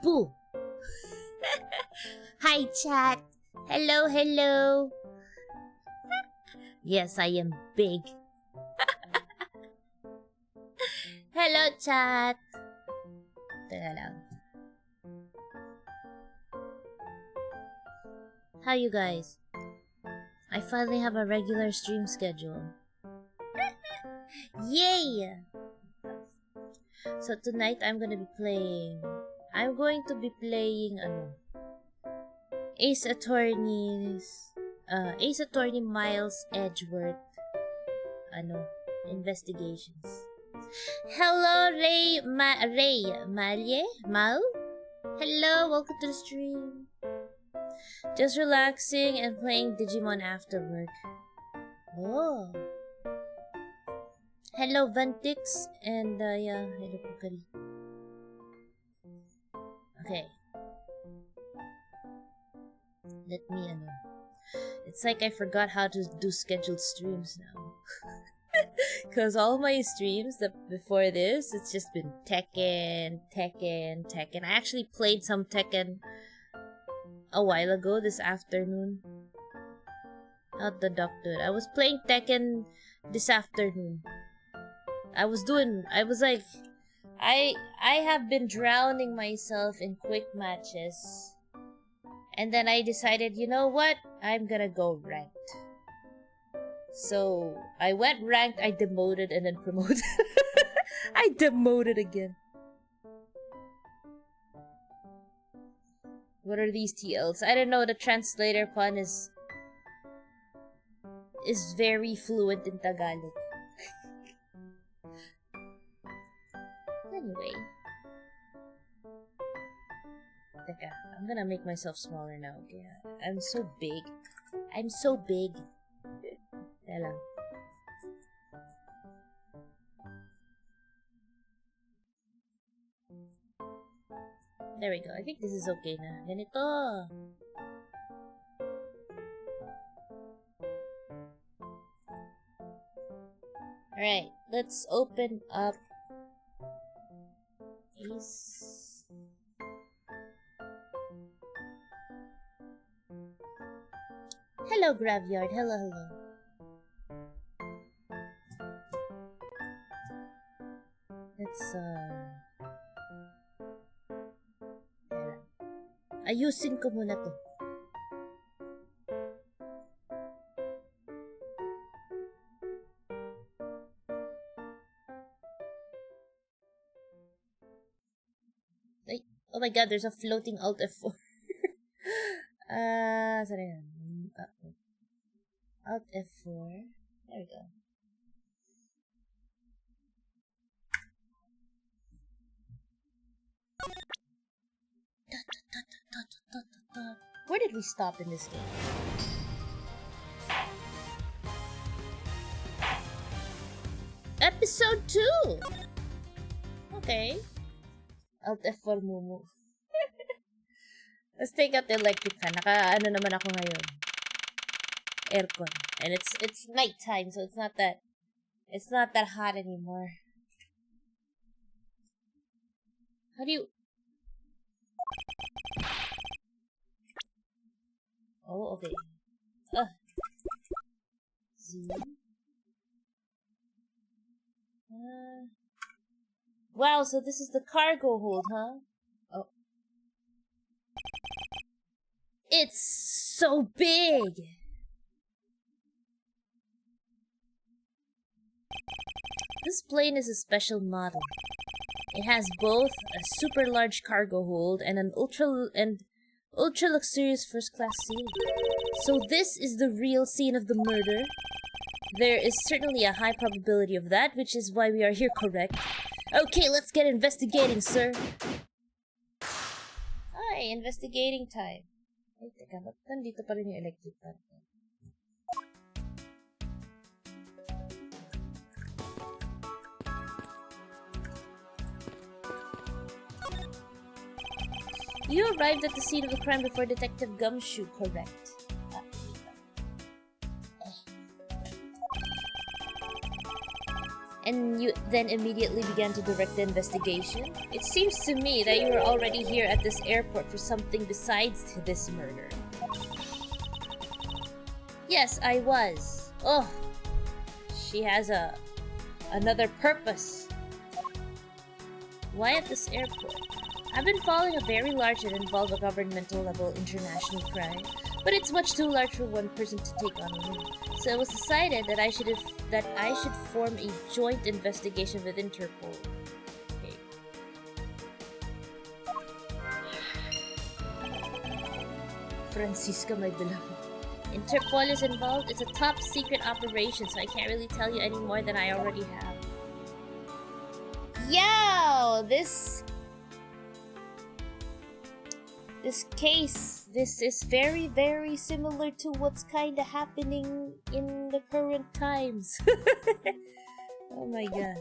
Boo! Hi, chat. Hello, hello. Yes, I am big. Hello, chat. Teka lang. How you guys? I finally have a regular stream schedule. Yay! So tonight I'm going to be playing Ace Attorney Miles Edgeworth investigations. Hello, Mal? Hello, welcome to the stream. Just relaxing and playing Digimon after work. Oh. Hello, Ventix, and hello, Pukari. Okay. Let me, It's like I forgot how to do scheduled streams now. Because all my streams before this, it's just been Tekken. I actually played some Tekken a while ago this afternoon. Not the doctor. I was playing Tekken this afternoon. I have been drowning myself in quick matches. And then I decided, you know what? I'm gonna go ranked. So, I went ranked, I demoted, and then promoted. I demoted again. What are these TLs? I don't know, the translator pun is very fluent in Tagalog. Anyway. Teka, I'm gonna make myself smaller now. Okay? I'm so big. Teka lang. There we go. I think this is okay na. Ganito. Alright, let's open up Ace. Hello, Graveyard. Hello. Let's, ayusin ko muna to. Ay, oh my god, there's a floating Alt F4. Sorry. Alt F4. There we go. Where did we stop in this game? Episode 2! Okay. Alt F4 move. Let's take out the electric fan. Naka-ano naman ako ngayon. Aircon. And it's nighttime, so it's not that hot anymore. How do you... Oh, okay. Z. Wow, so this is the cargo hold, huh? Oh. It's so big! This plane is a special model. It has both a super large cargo hold and an ultra luxurious first class seat. So this is the real scene of the murder. There is certainly a high probability of that, which is why we are here, correct? Okay, let's get investigating, sir. Hi, investigating time. Ay, teka, ba't nandito pa rin yung electric fan? You arrived at the scene of the crime before Detective Gumshoe, correct? And you then immediately began to direct the investigation? It seems to me that you were already here at this airport for something besides this murder. Yes, I was. Oh, she has another purpose. Why at this airport? I've been following a very large and involved a governmental level international crime, but it's much too large for one person to take on alone. So it was decided that I should form a joint investigation with Interpol. Okay. Francisca, my beloved. Interpol is involved. It's a top secret operation, so I can't really tell you any more than I already have. Yo, this case, this is very, very similar to what's kinda happening in the current times. Oh my god.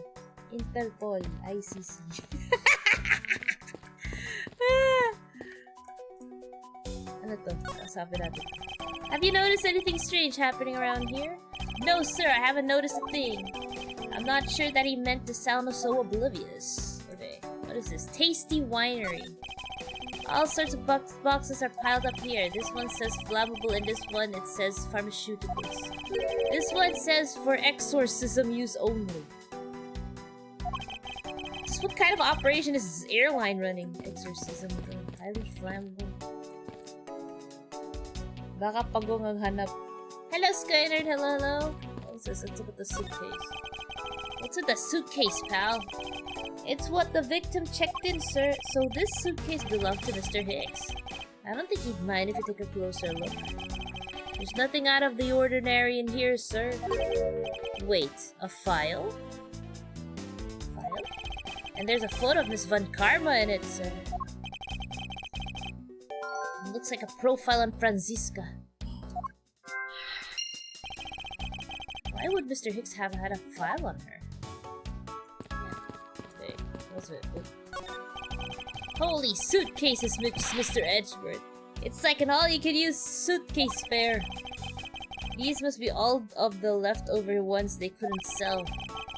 Interpol, ICC. Ano to? Kasabi natin. Have you noticed anything strange happening around here? No, sir, I haven't noticed a thing. I'm not sure that he meant to sound so oblivious. Okay, what is this? Tasty Winery. All sorts of boxes are piled up here. This one says flammable and this one it says pharmaceuticals. This one says for exorcism use only. Just what kind of operation is this airline running? Exorcism, highly flammable. Baka pagong ang hanap. Hello, Skynerd. Hello, hello. What's this? Let's look at the suitcase. What's with the suitcase, pal? It's what the victim checked in, sir. So this suitcase belonged to Mr. Hicks. I don't think he'd mind if you take a closer look. There's nothing out of the ordinary in here, sir. Wait, a file? File? And there's a photo of Miss Von Karma in it, sir. It looks like a profile on Francisca. Why would Mr. Hicks have had a file on her? Okay, what's it? Holy suitcases, Mr. Edgeworth. It's like an all-you-can-use suitcase fair. These must be all of the leftover ones they couldn't sell.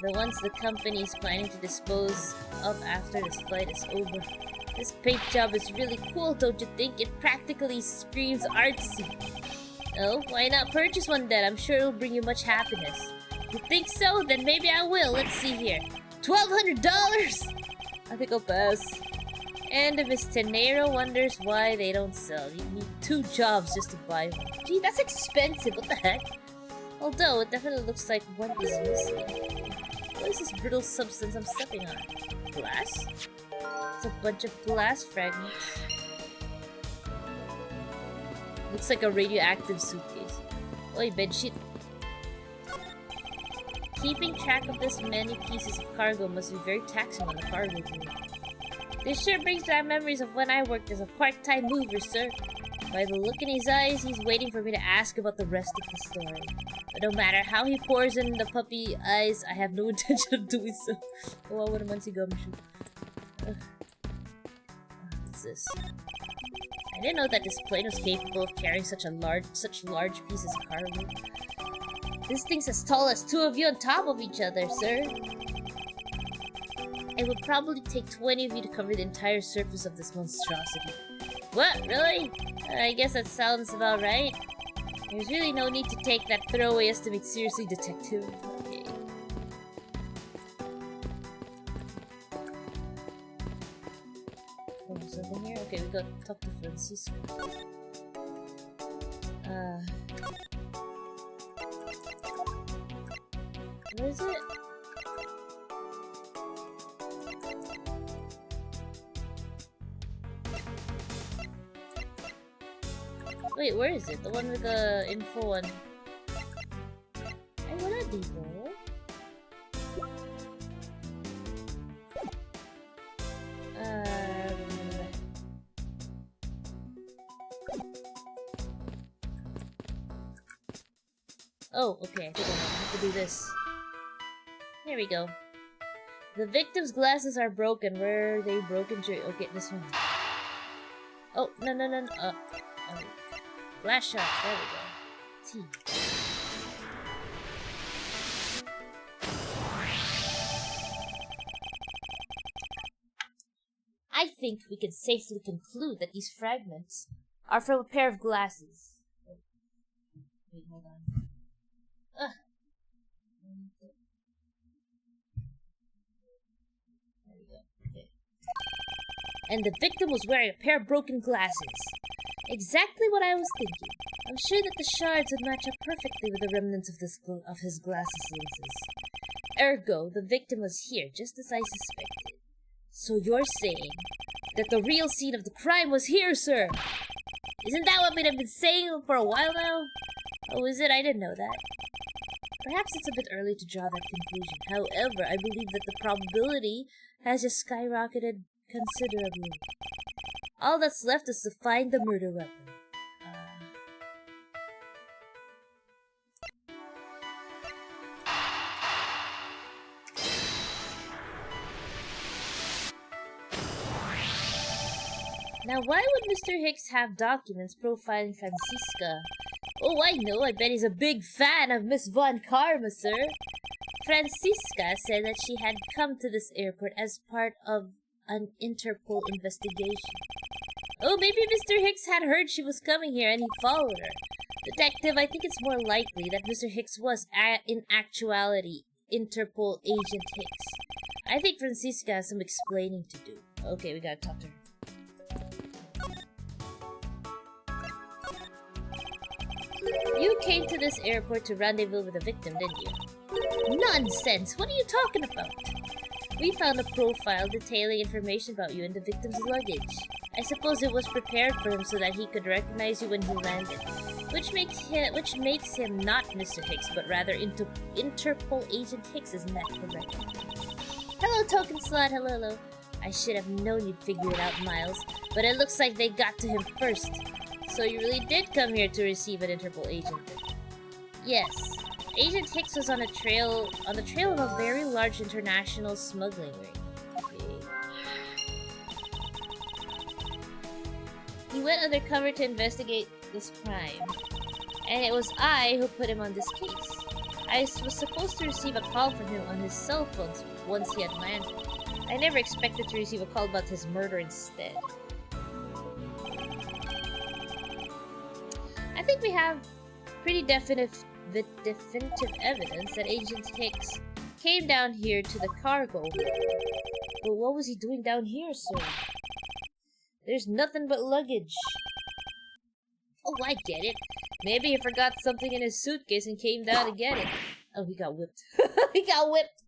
The ones the company is planning to dispose of after this flight is over. This paint job is really cool, don't you think? It practically screams artsy. Oh, why not purchase one then? I'm sure it'll bring you much happiness. You think so? Then maybe I will. Let's see here. $1,200! I think I'll pass. And Miss Tenero wonders why they don't sell. You need 2 jobs just to buy one. Gee, that's expensive. What the heck? Although, it definitely looks like one is missing. What is this brittle substance I'm stepping on? Glass? It's a bunch of glass fragments. Looks like a radioactive suitcase. Oi, bedsheet. Keeping track of this many pieces of cargo must be very taxing on the cargo team. This sure brings back memories of when I worked as a part-time mover, sir. By the look in his eyes, he's waiting for me to ask about the rest of the story. But no matter how he pours in the puppy eyes, I have no intention of doing so. Kawawa naman si Gumshoe. What's this? I didn't know that this plane was capable of carrying such large pieces of cargo. This thing's as tall as 2 of you on top of each other, sir. It would probably take 20 of you to cover the entire surface of this monstrosity. What? Really? I guess that sounds about right. There's really no need to take that throwaway estimate seriously, detective. Okay. Oh, something here? Okay, we got to talk to Francisco. Where is it? Wait, where is it? The one with the info one. Ay, wala dito. Oh, okay, I think I have to do this. There we go. The victim's glasses are broken. Where are they broken? Okay, this one. Oh, no. Oh. Glass shot, there we go. T. think we can safely conclude that these fragments are from a pair of glasses. Wait, hold on. Ugh. There we go. Okay. And the victim was wearing a pair of broken glasses. Exactly what I was thinking. I'm sure that the shards would match up perfectly with the remnants of his glasses lenses. Ergo, the victim was here, just as I suspected. So you're saying that the real scene of the crime was here, sir? Isn't that what we've been saying for a while now? Oh, is it? I didn't know that. Perhaps it's a bit early to draw that conclusion. However, I believe that the probability has just skyrocketed considerably. All that's left is to find the murder weapon. Now, why would Mr. Hicks have documents profiling Francisca? Oh, I know. I bet he's a big fan of Miss Von Karma, sir. Francisca said that she had come to this airport as part of an Interpol investigation. Oh, maybe Mr. Hicks had heard she was coming here and he followed her. Detective, I think it's more likely that Mr. Hicks was, in actuality, Interpol agent Hicks. I think Francisca has some explaining to do. Okay, we gotta talk to her. You came to this airport to rendezvous with the victim, didn't you? Nonsense! What are you talking about? We found a profile detailing information about you in the victim's luggage. I suppose it was prepared for him so that he could recognize you when he landed. Which makes him not Mr. Hicks, but rather Interpol agent Hicks, isn't that correct? Hello, token slut, hello. I should have known you'd figure it out, Miles, but it looks like they got to him first. So you really did come here to receive an Interpol agent? Yes. Agent Hicks was on the trail of a very large international smuggling ring. Okay. He went undercover to investigate this crime, and it was I who put him on this case. I was supposed to receive a call from him on his cell phone once he had landed. I never expected to receive a call about his murder instead. I think we have pretty definitive evidence that Agent Hicks came down here to the cargo hold. But what was he doing down here, sir? There's nothing but luggage. Oh, I get it. Maybe he forgot something in his suitcase and came down to get it. Oh, he got whipped. He got whipped!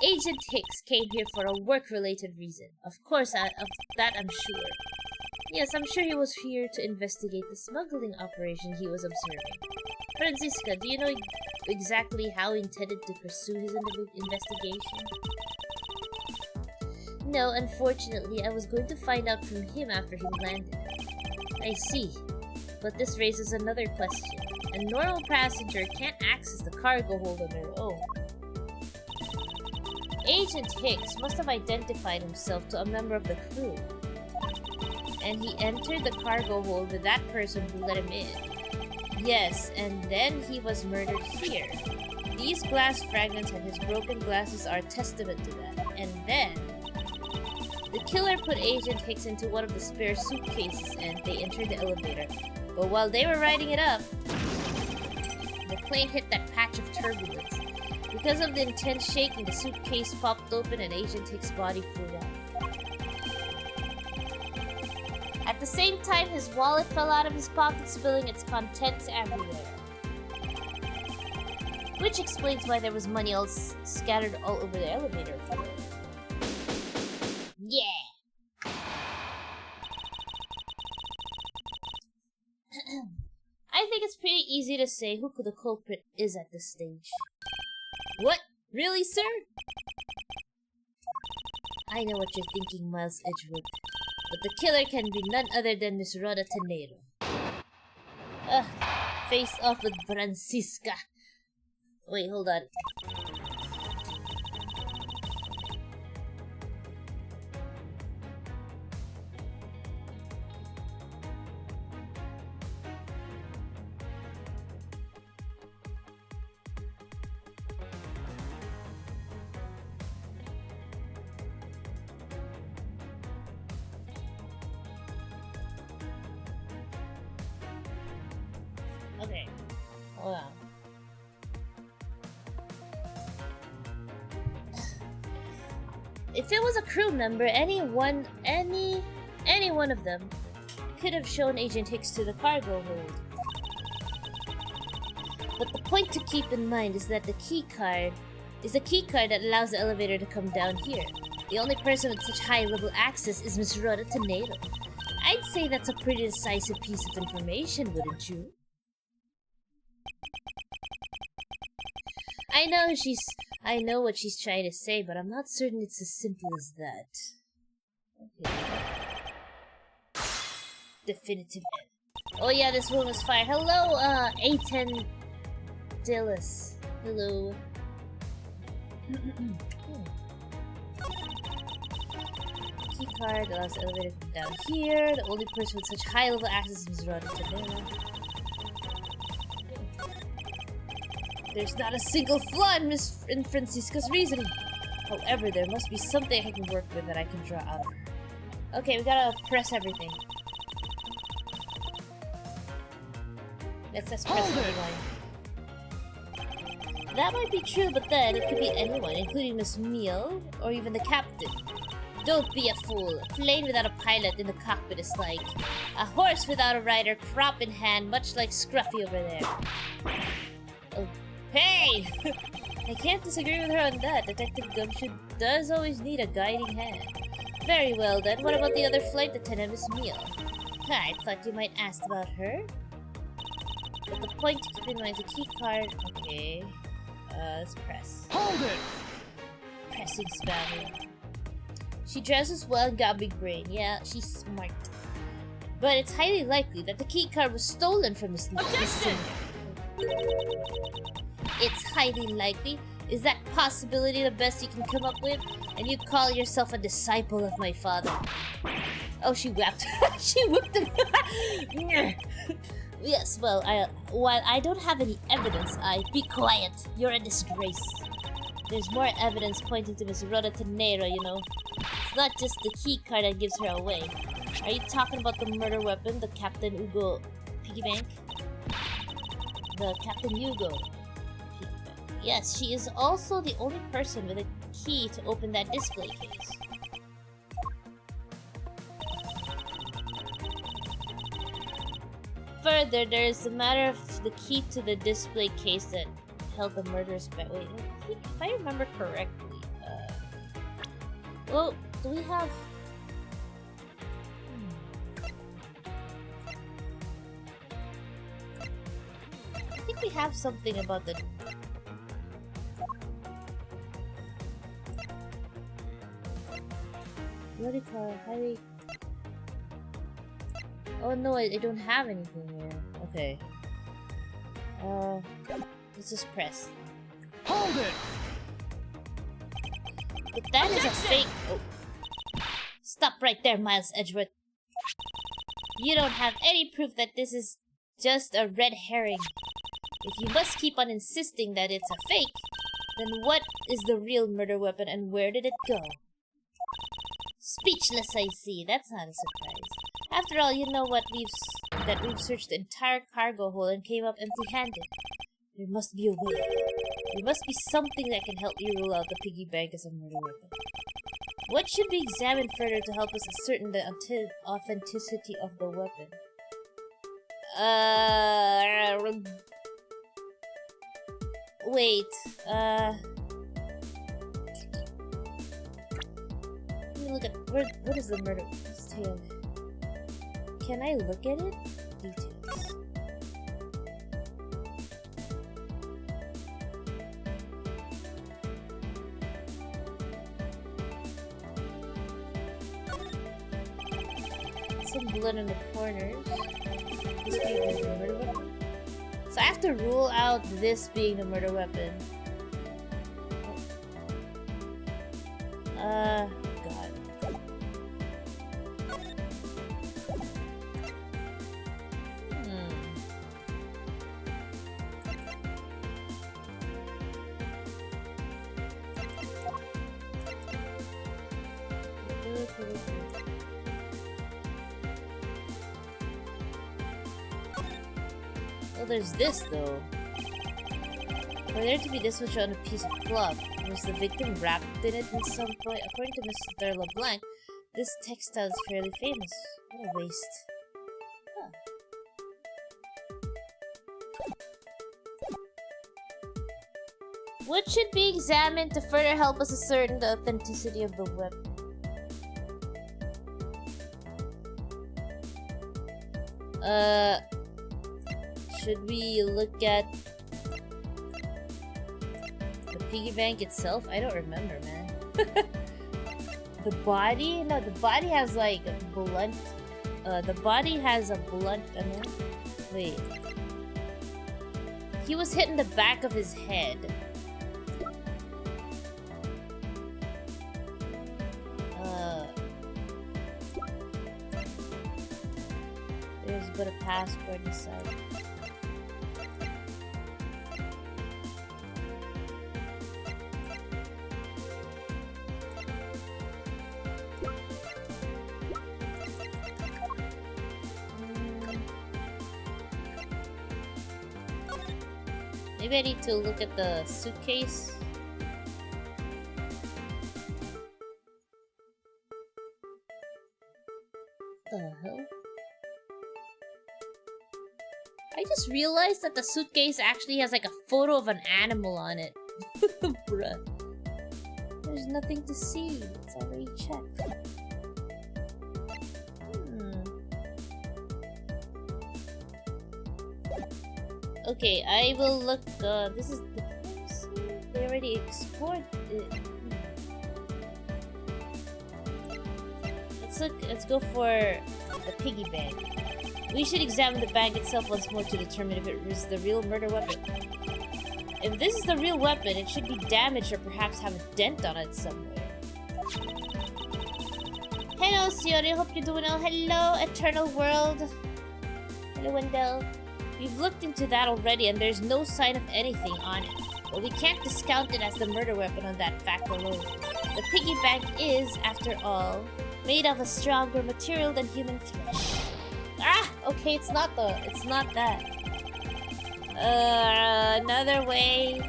Agent Hicks came here for a work-related reason. Of course, of that I'm sure. Yes, I'm sure he was here to investigate the smuggling operation he was observing. Francisca, do you know exactly how he intended to pursue his investigation? No, unfortunately, I was going to find out from him after he landed. I see. But this raises another question. A normal passenger can't access the cargo hold on their own. Agent Hicks must have identified himself to a member of the crew. And he entered the cargo hold with that person who let him in. Yes, and then he was murdered here. These glass fragments and his broken glasses are testament to that. And then the killer put Agent Hicks into one of the spare suitcases and they entered the elevator. But while they were riding it up, the plane hit that patch of turbulence. Because of the intense shaking, the suitcase popped open and Agent Hicks' body flew out. At the same time, his wallet fell out of his pocket, spilling its contents everywhere. Which explains why there was money all scattered all over the elevator floor. Yeah! I think it's pretty easy to say who the culprit is at this stage. What? Really, sir? I know what you're thinking, Miles Edgewood. But the killer can be none other than Miss Rhoda Tenero. Face off with Francisca. Wait, hold on. Okay. Hold on. If it was a crew member, any one of them could have shown Agent Hicks to the cargo hold. But the point to keep in mind is that the key card is the key card that allows the elevator to come down here. The only person with such high-level access is Miss Rhoda Tornado. I'd say that's a pretty decisive piece of information, wouldn't you? I know what she's trying to say, but I'm not certain it's as simple as that. Okay. Definitive end. Oh yeah, this room is fire. Hello, A10 Dillis. Hello. Key card allows the elevator to come down here. The only person with such high level access is Rhoda Tornado. There's not a single flaw in Francisca's reasoning. However, there must be something I can work with that I can draw out of her. Okay, we gotta press everything. Let's just press everyone. That might be true, but then it could be anyone, including Miss Meal, or even the captain. Don't be a fool. A plane without a pilot in the cockpit is like a horse without a rider, crop in hand, much like Scruffy over there. Oh, hey! I can't disagree with her on that. Detective Gumshoe does always need a guiding hand. Very well then, what about the other flight attendant, Miss Meal? I thought you might ask about her. But the point to keep in mind is a key card. Okay. Let's press. Hold it! Pressing spammer. She dresses well and got a big brain. Yeah, she's smart. But it's highly likely that the key card was stolen from Miss Singer. It's highly likely. Is that possibility the best you can come up with? And you call yourself a disciple of my father? Oh, she wept. She whipped him. Yes, well, while I don't have any evidence, be quiet. You're a disgrace. There's more evidence pointing to Miss Rhoda Tornado, you know. It's not just the key card that gives her away. Are you talking about the murder weapon, the Captain Ugo piggy bank? The Captain Hugo piggy bank. Yes, she is also the only person with a key to open that display case. Further, there is the matter of the key to the display case that held the murderous back. Wait, if I remember correctly, well, do we have? I think we have something about the. What do you call it? Highway. Oh no, I don't have anything here. Okay. Let's just press. Hold it! But that is a fake. Oh. Stop right there, Miles Edgeworth. You don't have any proof that this is just a red herring. If you must keep on insisting that it's a fake, then what is the real murder weapon and where did it go? Speechless, I see. That's not a surprise. After all, you know what we've searched the entire cargo hold and came up empty-handed. There must be a way. There must be something that can help you rule out the piggy bank as a murder weapon. What should be examined further to help us ascertain the authenticity of the weapon? Wait, let me look at, what is the murder? Can I look at it? Details. Some blood in the corners. This being the murder weapon. So I have to rule out this being the murder weapon. God. Well, there's this, though. For there to be this much on a piece of cloth, was the victim wrapped in it at some point? According to Mr. LeBlanc, this textile is fairly famous. What a waste. Huh. What should be examined to further help us ascertain the authenticity of the weapon? Should we look at the piggy bank itself? I don't remember, man. The body? No, the body has like blunt. The body has a blunt. Wait. He was hit in the back of his head. There's but a passport inside. Maybe I need to look at the suitcase. What the hell? I just realized that the suitcase actually has like a photo of an animal on it. Bruh. There's nothing to see. It's already checked. Okay, I will look. This is the place. They already explored it. Let's go for the piggy bank. We should examine the bag itself once more to determine if it is the real murder weapon. If this is the real weapon, it should be damaged or perhaps have a dent on it somewhere. Hello, Shiori. Hope you're doing well. Hello, Eternal World. Hello, Wendell. We've looked into that already, and there's no sign of anything on it. But we can't discount it as the murder weapon on that fact alone. The piggy bank is, after all, made of a stronger material than human flesh. Ah! Okay, it's not that. Another way.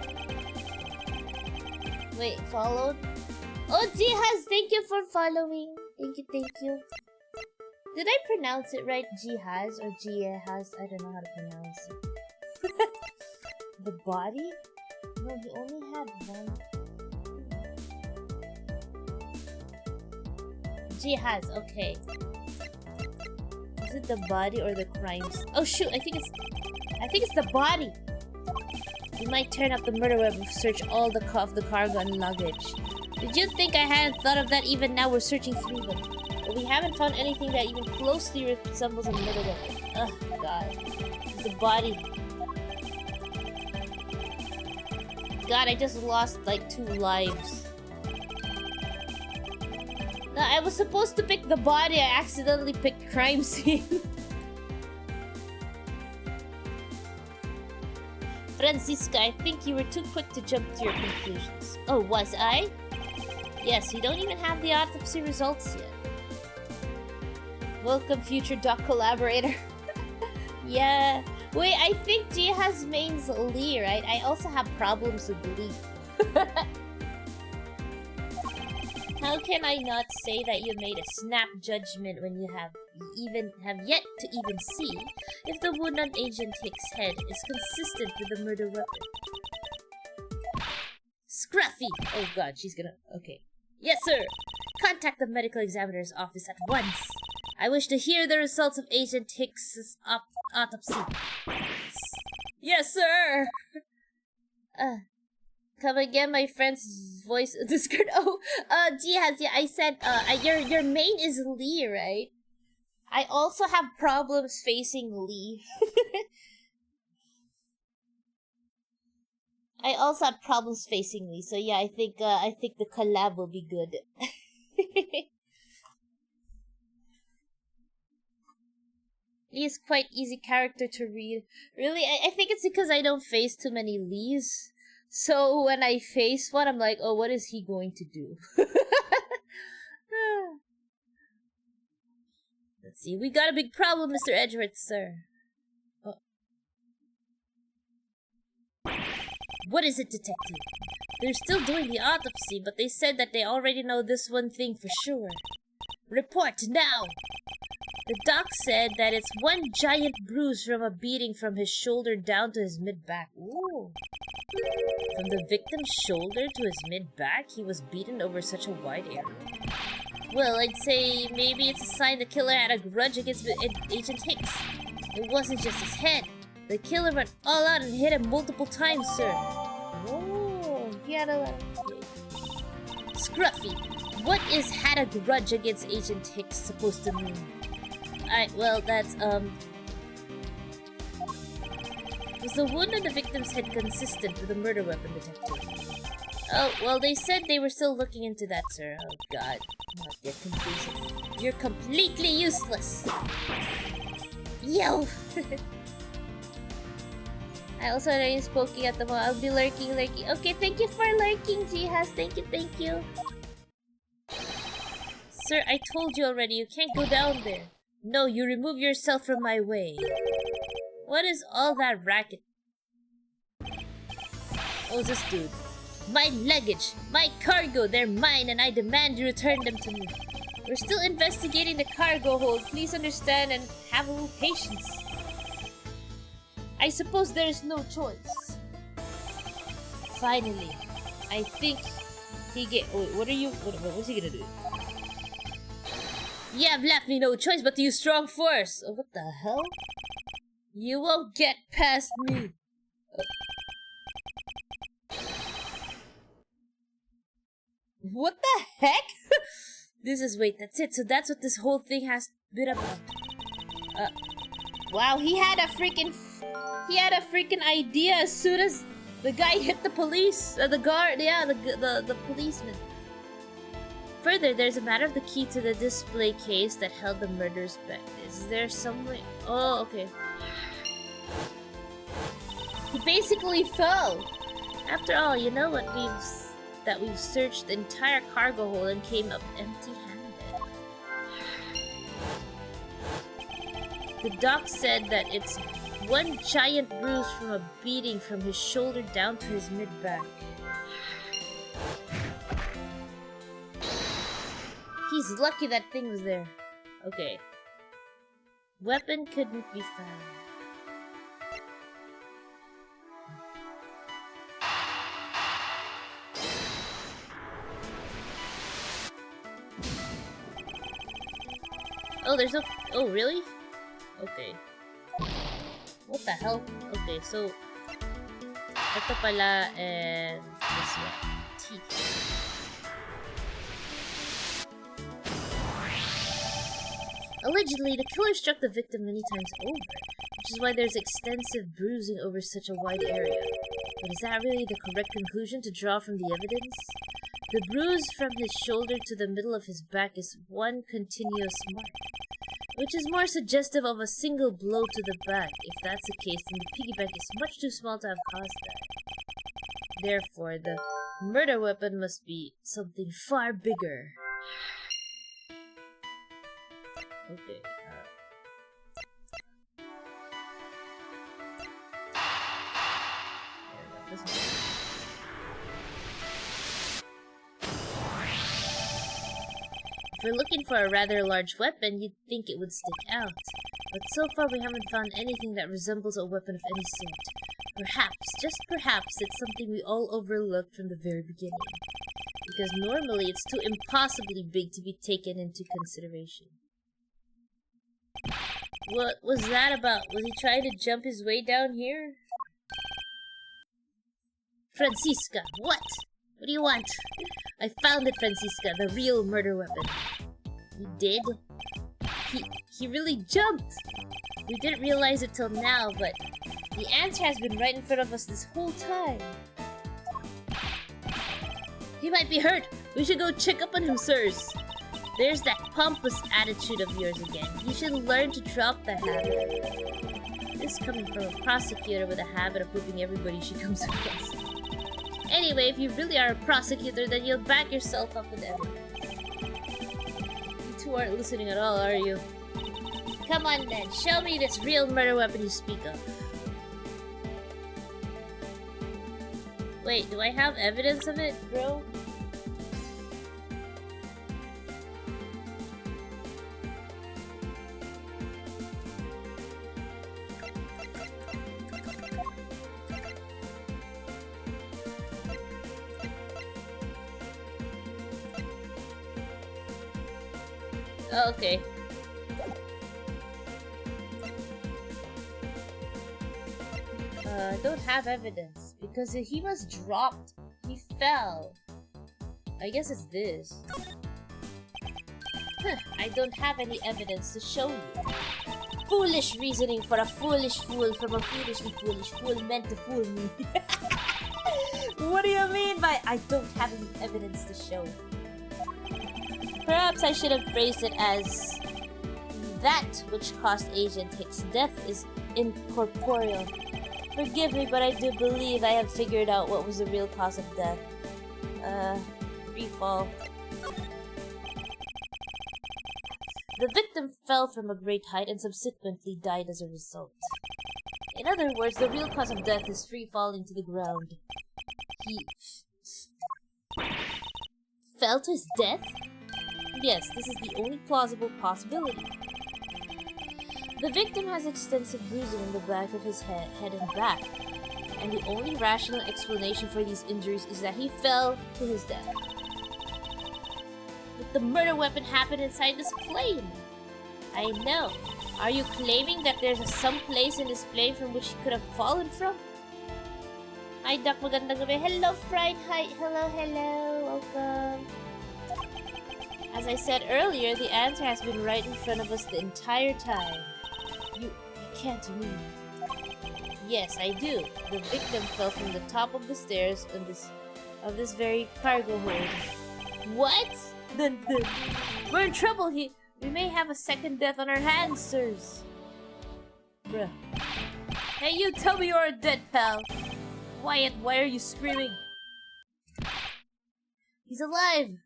Wait, followed? Oh, Jihaz, thank you for following. Thank you. Did I pronounce it right? Jihaz or Jihaz? I don't know how to pronounce it. The body? No, he only had one. Jihaz, okay. Is it the body or the crimes? Oh shoot, I think it's the body. We might turn up the murder web and search all the cargo and luggage. Did you think I hadn't thought of that? Even now we're searching through them. But we haven't found anything that even closely resembles a murder weapon. Ugh, God. It's the body. God, I just lost like 2 lives. No, I was supposed to pick the body. I accidentally picked crime scene. Francisca, I think you were too quick to jump to your conclusions. Oh, was I? Yes, you don't even have the autopsy results yet. Welcome, future doc collaborator. Yeah. Wait, I think Jihaz means Lee, right? I also have problems with Lee. How can I not say that you made a snap judgment when you have yet to even see if the wound on Agent Hicks' head is consistent with the murder weapon? Scruffy! Oh god, she's gonna... Okay. Yes, sir! Contact the medical examiner's office at once! I wish to hear the results of Agent Hicks' autopsy. Yes, sir! Come again, my friend's voice Discord. Oh, Jihaz, yeah, I said, your main is Lee, right? I also have problems facing Lee. I also have problems facing Lee, so yeah, I think the collab will be good. Lee is quite easy character to read. Really, I think it's because I don't face too many Lees. So when I face one, I'm like, oh, what is he going to do? Let's see. We got a big problem, Mr. Edgeworth, sir. Oh. What is it, detective? They're still doing the autopsy, but they said that they already know this one thing for sure. Report now! The doc said that it's one giant bruise from a beating from his shoulder down to his mid-back. Ooh. From the victim's shoulder to his mid-back, he was beaten over such a wide area. Well, I'd say maybe it's a sign the killer had a grudge against Agent Hicks. It wasn't just his head. The killer went all out and hit him multiple times, sir. Oh, he had a lot of... Scruffy, what is had a grudge against Agent Hicks supposed to mean? Well, that's, Was the wound on the victim's head consistent with a murder weapon, detective? Oh, well, they said they were still looking into that, sir. Oh, God. Not yet conclusive. You're completely useless! Yo! I also know he's poking at the wall. I'll be lurking. Okay, thank you for lurking, Jihaz. Thank you. Sir, I told you already, you can't go down there. No, you remove yourself from my way. What is all that racket? Oh, this dude. My luggage, my cargo, they're mine and I demand you return them to me. We're still investigating the cargo hold. Please understand and have a little patience. I suppose there's no choice. Finally, I think he wait, what are you? What's he gonna do? You have left me no choice but to use strong force. Oh, what the hell? You won't get past me. What the heck? Wait, that's it. So that's what this whole thing has been about. Wow, he had a freaking idea as soon as the guy hit the police, the guard, yeah, the policeman. Further, there's a matter of the key to the display case that held the murders back. Is there some way? Oh, okay. He basically fell. After all, you know what we've searched the entire cargo hold and came up empty-handed. The doc said that it's one giant bruise from a beating from his shoulder down to his mid-back. He's lucky that thing was there. Okay. Weapon couldn't be found. Oh, there's no... Oh, really? Okay. What the hell? Okay, so... Ito pala and... this one. Teeth. Allegedly, the killer struck the victim many times over, which is why there's extensive bruising over such a wide area. But is that really the correct conclusion to draw from the evidence? The bruise from his shoulder to the middle of his back is one continuous mark, which is more suggestive of a single blow to the back. If that's the case, then the piggyback is much too small to have caused that. Therefore, the murder weapon must be something far bigger. Okay, this one. If we're looking for a rather large weapon, you'd think it would stick out. But so far we haven't found anything that resembles a weapon of any sort. Perhaps, just perhaps, it's something we all overlooked from the very beginning. Because normally it's too impossibly big to be taken into consideration. What was that about? Was he trying to jump his way down here? Francisca, what? What do you want? I found it, Francisca, the real murder weapon. He did? He really jumped! We didn't realize it till now, but the answer has been right in front of us this whole time. He might be hurt. We should go check up on him, sirs. There's that pompous attitude of yours again. You should learn to drop that habit. This coming from a prosecutor with a habit of whooping everybody she comes across. Anyway, if you really are a prosecutor, then you'll back yourself up with evidence. You two aren't listening at all, are you? Come on then, show me this real murder weapon you speak of. Wait, do I have evidence of it, bro? Oh, okay. I don't have evidence because he was dropped. He fell. I guess it's this. I don't have any evidence to show you. Foolish reasoning for a foolish fool from a foolishly foolish fool meant to fool me. What do you mean by I don't have any evidence to show? Perhaps I should have phrased it as that which caused Agent Hicks' death is incorporeal. Forgive me, but I do believe I have figured out what was the real cause of death. Free fall. The victim fell from a great height and subsequently died as a result. In other words, the real cause of death is free falling to the ground. He fell to his death? Yes, this is the only plausible possibility. The victim has extensive bruising in the back of his head and back, and the only rational explanation for these injuries is that he fell to his death. But the murder weapon happened inside this plane! I know. Are you claiming that there's some place in this plane from which he could have fallen from? Hi, Doc. Magandang gabi. Hello, Fright. Hi. Hello. Welcome. As I said earlier, the answer has been right in front of us the entire time. You can't mean. Yes, I do. The victim fell from the top of the stairs of this very cargo hold. What? Then we're in trouble here. We may have a second death on our hands, sirs. Bruh. Hey, you tell me you're a dead pal. Wyatt, why are you screaming? He's alive.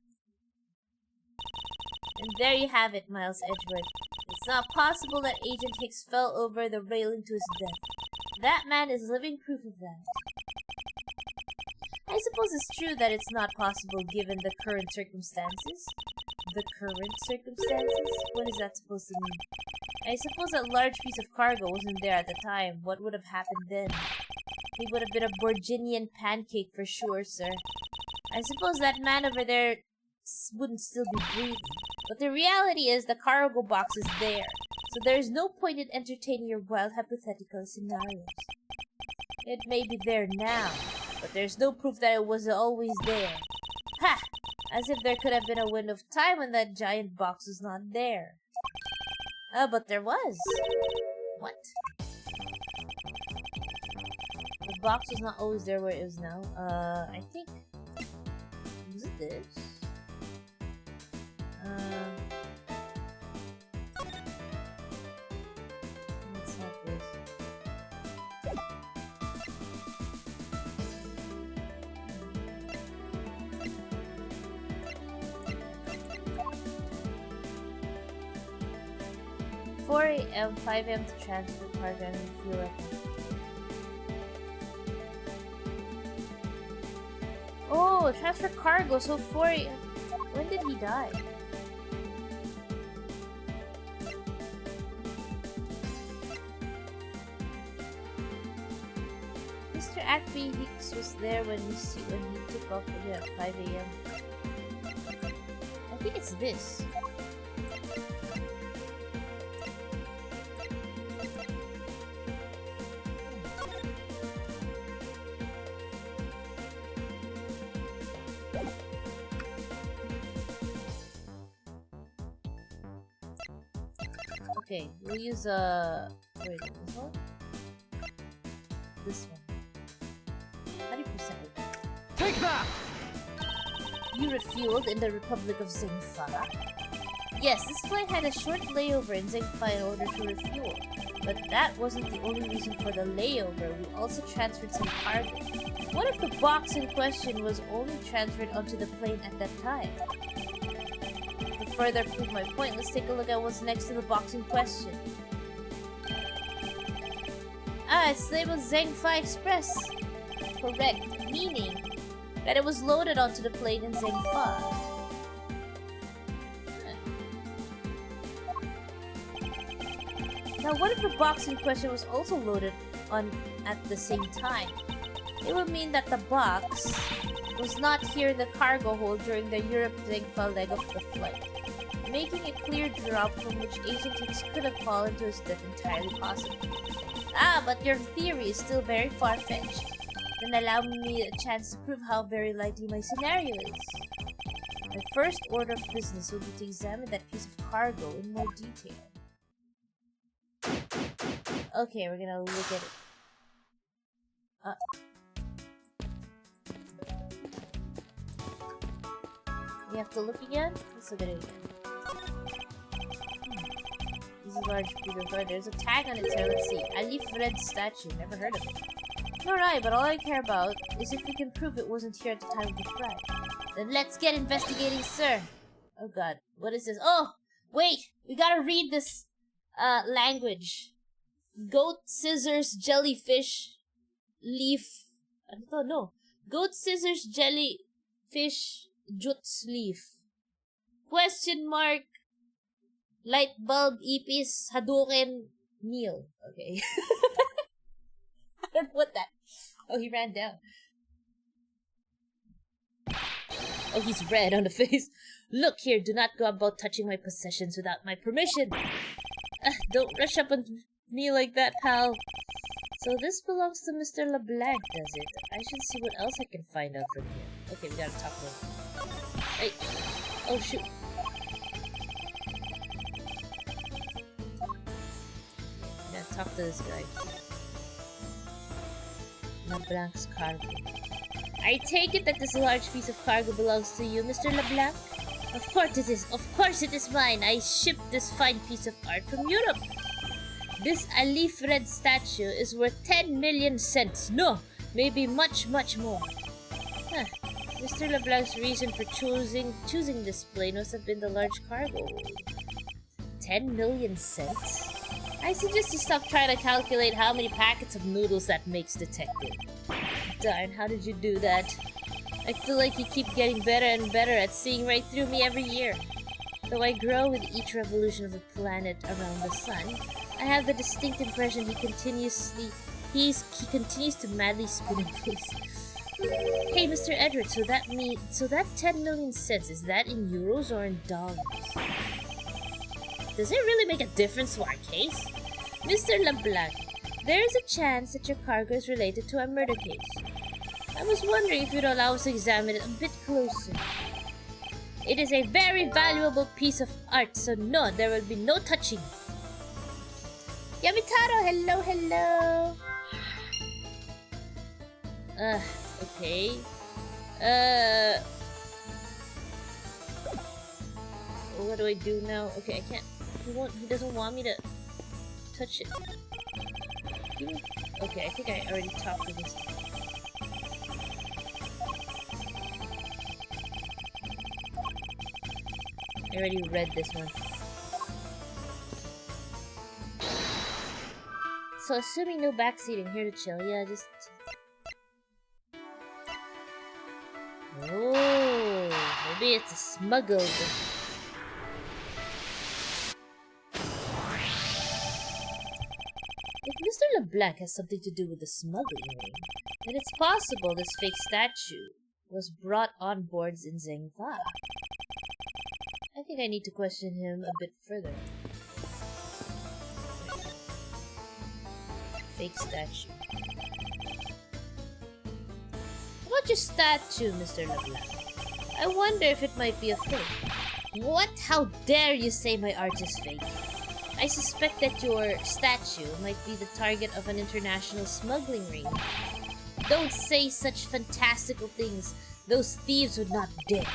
And there you have it, Miles Edgeworth. It's not possible that Agent Hicks fell over the railing to his death. That man is living proof of that. I suppose it's true that it's not possible given the current circumstances. The current circumstances? What is that supposed to mean? I suppose that large piece of cargo wasn't there at the time. What would have happened then? He would have been a Borginian pancake for sure, sir. I suppose that man over there wouldn't still be breathing. But the reality is the cargo box is there, so there is no point in entertaining your wild hypothetical scenarios. It may be there now, but there's no proof that it was always there. Ha! As if there could have been a window of time when that giant box was not there. But there was. What? The box was not always there where it is now. I think... Was it this? It's not this. $4 a.m., 5 a.m. to transfer cargo and fuel weapon. Oh, transfer cargo, so 4 a.m. When did he die? Mr. Acme Hicks was there when he took off with at 5 a.m. I think it's this. Okay, we'll use wait, this one? This one. 100%. Take that! You refueled in the Republic of Zengfa? Yes, this flight had a short layover in Zengfa in order to refuel. But that wasn't the only reason for the layover. We also transferred some cargo. What if the box in question was only transferred onto the plane at that time? To further prove my point, let's take a look at what's next to the box in question. Ah, it's labeled Zengfa Express. Correct. meaning that it was loaded onto the plane in Zengfa. Now, what if the box in question was also loaded on at the same time? It would mean that the box was not here in the cargo hold during the Europe-Zengfa leg of the flight, making a clear drop from which Agent Hicks could have fallen to his death entirely possible. Ah, but your theory is still very far-fetched. Then allow me a chance to prove how very likely my scenario is. My first order of business will be to examine that piece of cargo in more detail. Okay, we're gonna look at it. We have to look again? Let's look at it again. This is a large piece of art. There's a tag on its hair. Let's see. Atty Red statue. Never heard of it. Nor I, but all I care about is if we can prove it wasn't here at the time of the threat. Then let's get investigating, sir. Oh god. What is this? Oh! Wait! We gotta read this language. Goat, scissors, jellyfish, leaf. No. Goat, scissors, jellyfish, juts, leaf. Question mark. Light bulb, ipis, Hadouken, meal. Okay. I don't know what that. Oh, he ran down. Oh, he's red on the face. Look here, do not go about touching my possessions without my permission. Don't rush up on me like that, pal. So this belongs to Mr. LeBlanc, does it? I should see what else I can find out from here. Okay, we gotta talk to him. Hey. Oh, shoot. We gotta talk to this guy. LeBlanc's cargo. I take it that this large piece of cargo belongs to you, Mr. LeBlanc? Of course it is. Of course it is mine. I shipped this fine piece of art from Europe. This Alif Red statue is worth 10 million cents. No, maybe much, much more. Huh. Mr. LeBlanc's reason for choosing this plane must have been the large cargo. 10 million cents? I suggest you stop trying to calculate how many packets of noodles that makes, detective. Darn, how did you do that? I feel like you keep getting better and better at seeing right through me every year. Though I grow with each revolution of the planet around the sun, I have the distinct impression he continues to madly spin in place. Hey, Mr. Edward, so that 10 million cents, is that in euros or in dollars? Does it really make a difference to our case? Mr. LeBlanc, there is a chance that your cargo is related to a murder case. I was wondering if you'd allow us to examine it a bit closer. It is a very valuable piece of art, so no, there will be no touching. Yamitaro, hello, hello! Okay. What do I do now? Okay, I can't. He doesn't want me to touch it. Okay, I think I already talked to this. I already read this one. So assuming no backseating, here to chill, yeah, just... Oh, maybe it's smuggled. If Mr. LeBlanc has something to do with the smuggling ring, then it's possible this fake statue was brought on boards in Zengfa. I think I need to question him a bit further. Fake statue. What your statue, Mr. LeBlanc? I wonder if it might be a fake. What? How dare you say my art is fake? I suspect that your statue might be the target of an international smuggling ring. Don't say such fantastical things. Those thieves would not dare.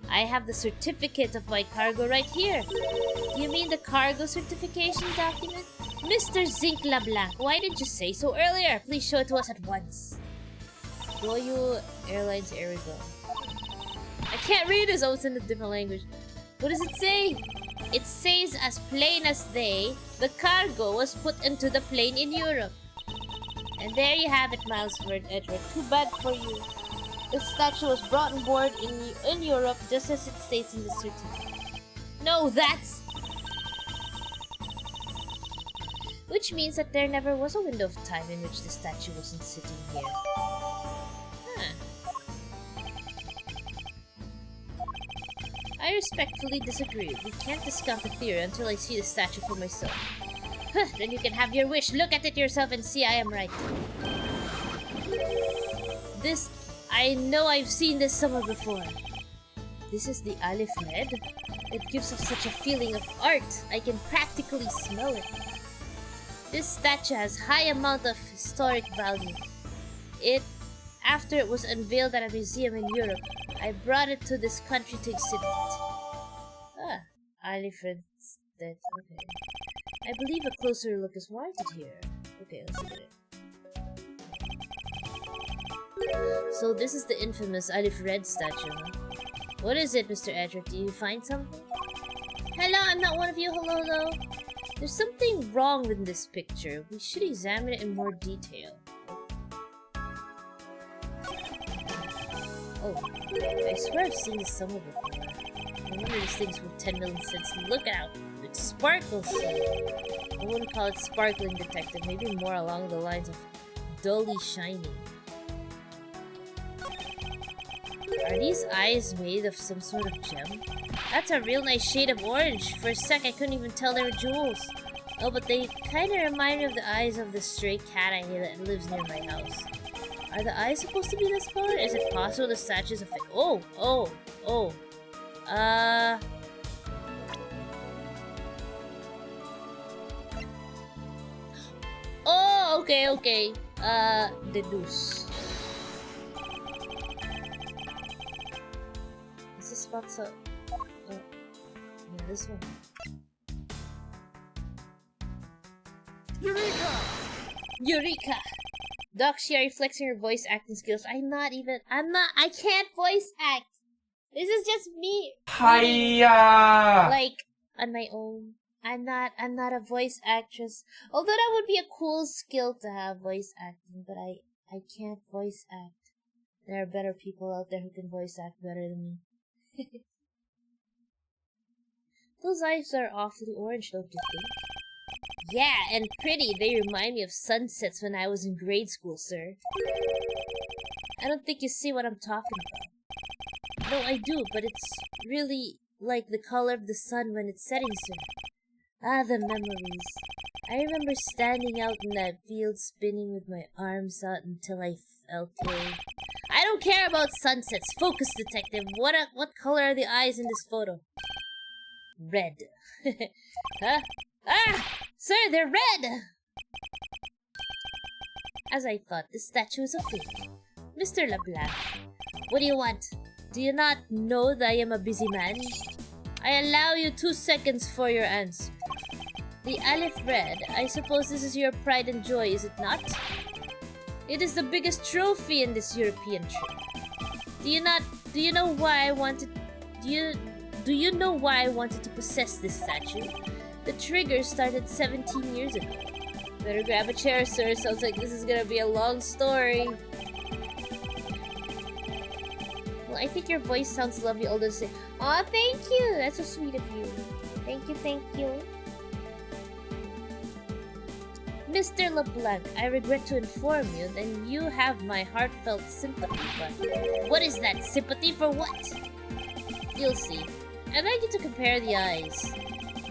I have the certificate of my cargo right here. Do you mean the cargo certification document? Mr. Zinc LeBlanc, why didn't you say so earlier? Please show it to us at once. Royal Airlines Arigo. I can't read this. Oh, it's in a different language. What does it say? It says as plain as day, the cargo was put into the plane in Europe. And there you have it, Milesford Edward. Too bad for you. The statue was brought on board in Europe just as it states in the certificate. No, that's... Which means that there never was a window of time in which the statue wasn't sitting here. Huh. I respectfully disagree. We can't discount the theory until I see the statue for myself. Then you can have your wish. Look at it yourself and see I am right. This... I know I've seen this somewhere before. This is the Alif Red? It gives off such a feeling of art. I can practically smell it. This statue has high amount of historic value. After it was unveiled at a museum in Europe, I brought it to this country to exhibit it. Ah, Alif Red. Okay. I believe a closer look is warranted here. Okay, let's look at it. So this is the infamous Alif Red statue, huh? What is it, Mr. Edric? Do you find something? Hello, I'm not one of you. Hello. There's something wrong with this picture. We should examine it in more detail. Oh, I swear I've seen this somewhere before. I wonder these things with 10 million cents. Look out! It sparkles! I wouldn't call it sparkling detective, maybe more along the lines of dully shining. Are these eyes made of some sort of gem? That's a real nice shade of orange. For a sec, I couldn't even tell they were jewels. Oh, but they kind of remind me of the eyes of the stray cat I hear that lives near my house. Are the eyes supposed to be this color? Is it possible the statue's a fake? Oh. Oh, okay. Deduce. Is this spot so... Oh. Yeah, this one. Eureka! Doc Shiori flexing her voice acting skills. I can't voice act! This is just me! Hiya! Like, on my own. I'm not a voice actress. Although that would be a cool skill to have, voice acting, but I can't voice act. There are better people out there who can voice act better than me. Those eyes are awfully orange, don't you think? Yeah, and pretty. They remind me of sunsets when I was in grade school, sir. I don't think you see what I'm talking about. No, I do, but it's really like the color of the sun when it's setting, sir. Ah, the memories. I remember standing out in that field spinning with my arms out until I felt ill. I don't care about sunsets. Focus, detective. What color are the eyes in this photo? Red. Huh? Ah! Sir, they're red! As I thought, this statue is a fake. Mr. LeBlanc, what do you want? Do you not know that I am a busy man? I allow you 2 seconds for your answer. The Alif Red, I suppose this is your pride and joy, is it not? It is the biggest trophy in this European trip. Do you know why I wanted to possess this statue? The trigger started 17 years ago. Better grab a chair, sir. Sounds like this is gonna be a long story. Well, I think your voice sounds lovely, although say, aw, thank you! That's so sweet of you. Thank you. Mr. LeBlanc, I regret to inform you that you have my heartfelt sympathy, but what is that? Sympathy for what? You'll see. I'd like you to compare the eyes.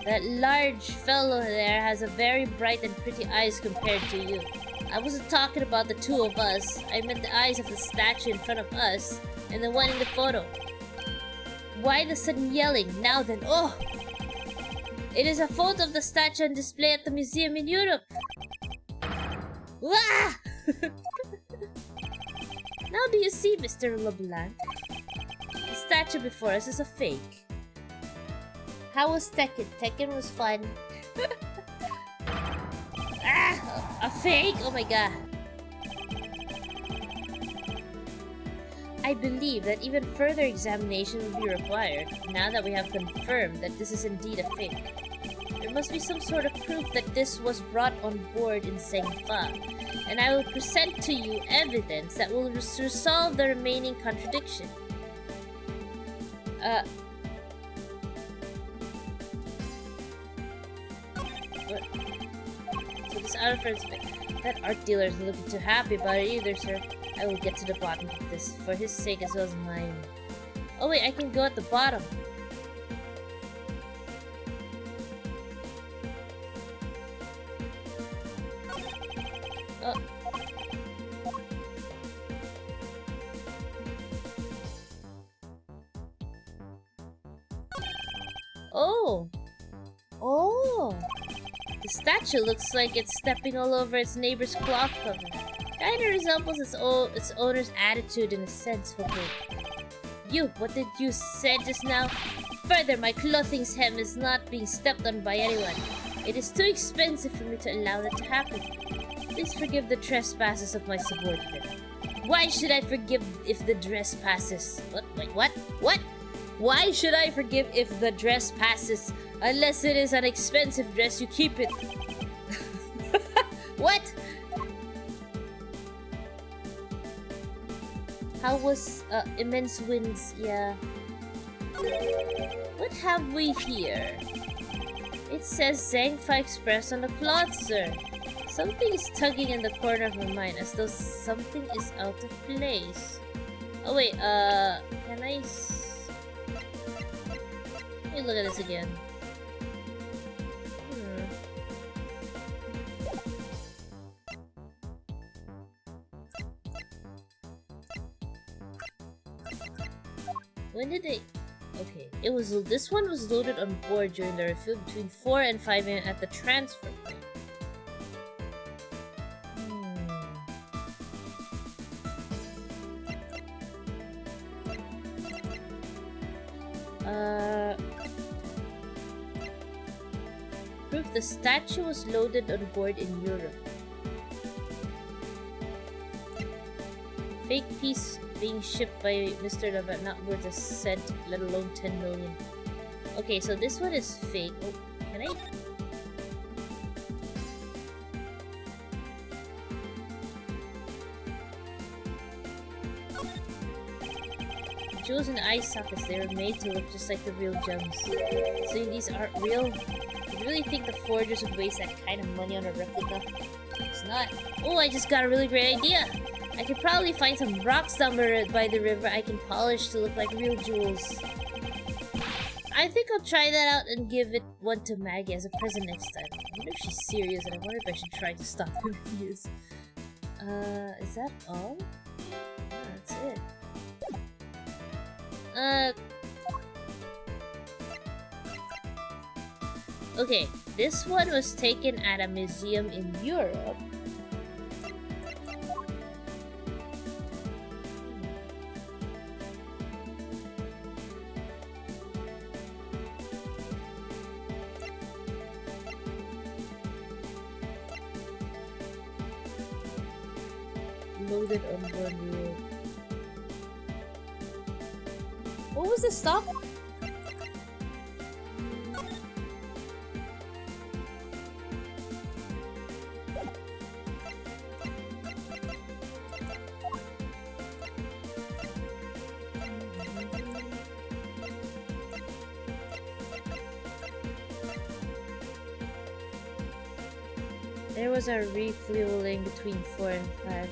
That large fellow there has a very bright and pretty eyes compared to you. I wasn't talking about the two of us. I meant the eyes of the statue in front of us and the one in the photo. Why the sudden yelling? Now then, oh! It is a photo of the statue on display at the museum in Europe. Wah! Now do you see, Mr. LeBlanc? The statue before us is a fake. How was Tekken? Tekken was fun. Ah! A fake? Oh my god. I believe that even further examination will be required, now that we have confirmed that this is indeed a fake. There must be some sort of proof that this was brought on board in Sengfa, and I will present to you evidence that will resolve the remaining contradiction. What? So this out of friends, that art dealer isn't looking too happy about it either, sir. I will get to the bottom of this, for his sake as well as mine. Oh wait, I can go at the bottom. Oh! Oh! The statue looks like it's stepping all over its neighbor's cloth cover. Kinda resembles its owner's attitude in a sense, hopefully. You, what did you say just now? Further, my clothing's hem is not being stepped on by anyone. It is too expensive for me to allow that to happen. Please forgive the trespasses of my subordinate. Why should I forgive if the dress passes? What? Wait, what? What? Why should I forgive if the dress passes? Unless it is an expensive dress, you keep it. What? How was immense winds? Yeah. What have we here? It says Zhangfa Express on the cloth, sir. Something is tugging in the corner of my mind as though something is out of place. Oh wait, can I... Let me look at this again. When did they... Okay, this one was loaded on board during the refuel between 4 and 5 a.m. at the transfer point. Proof the statue was loaded on board in Europe. Fake piece being shipped by Mr. Labat, not worth a cent, let alone 10 million. Okay, so this one is fake. Oh, can I? Jewels and eye sockets, they were made to look just like the real gems. So these aren't real? You really think the forgers would waste that kind of money on a replica? It's not. Oh, I just got a really great idea! I could probably find some rocks down by the river I can polish to look like real jewels. I think I'll try that out and give it one to Maggie as a present next time. I wonder if she's serious, and I wonder if I should try to stop her reviews. Is that all? Yeah, that's it. Okay, this one was taken at a museum in Europe. Loaded on board. What was the stock? There was a refueling between 4 and 5.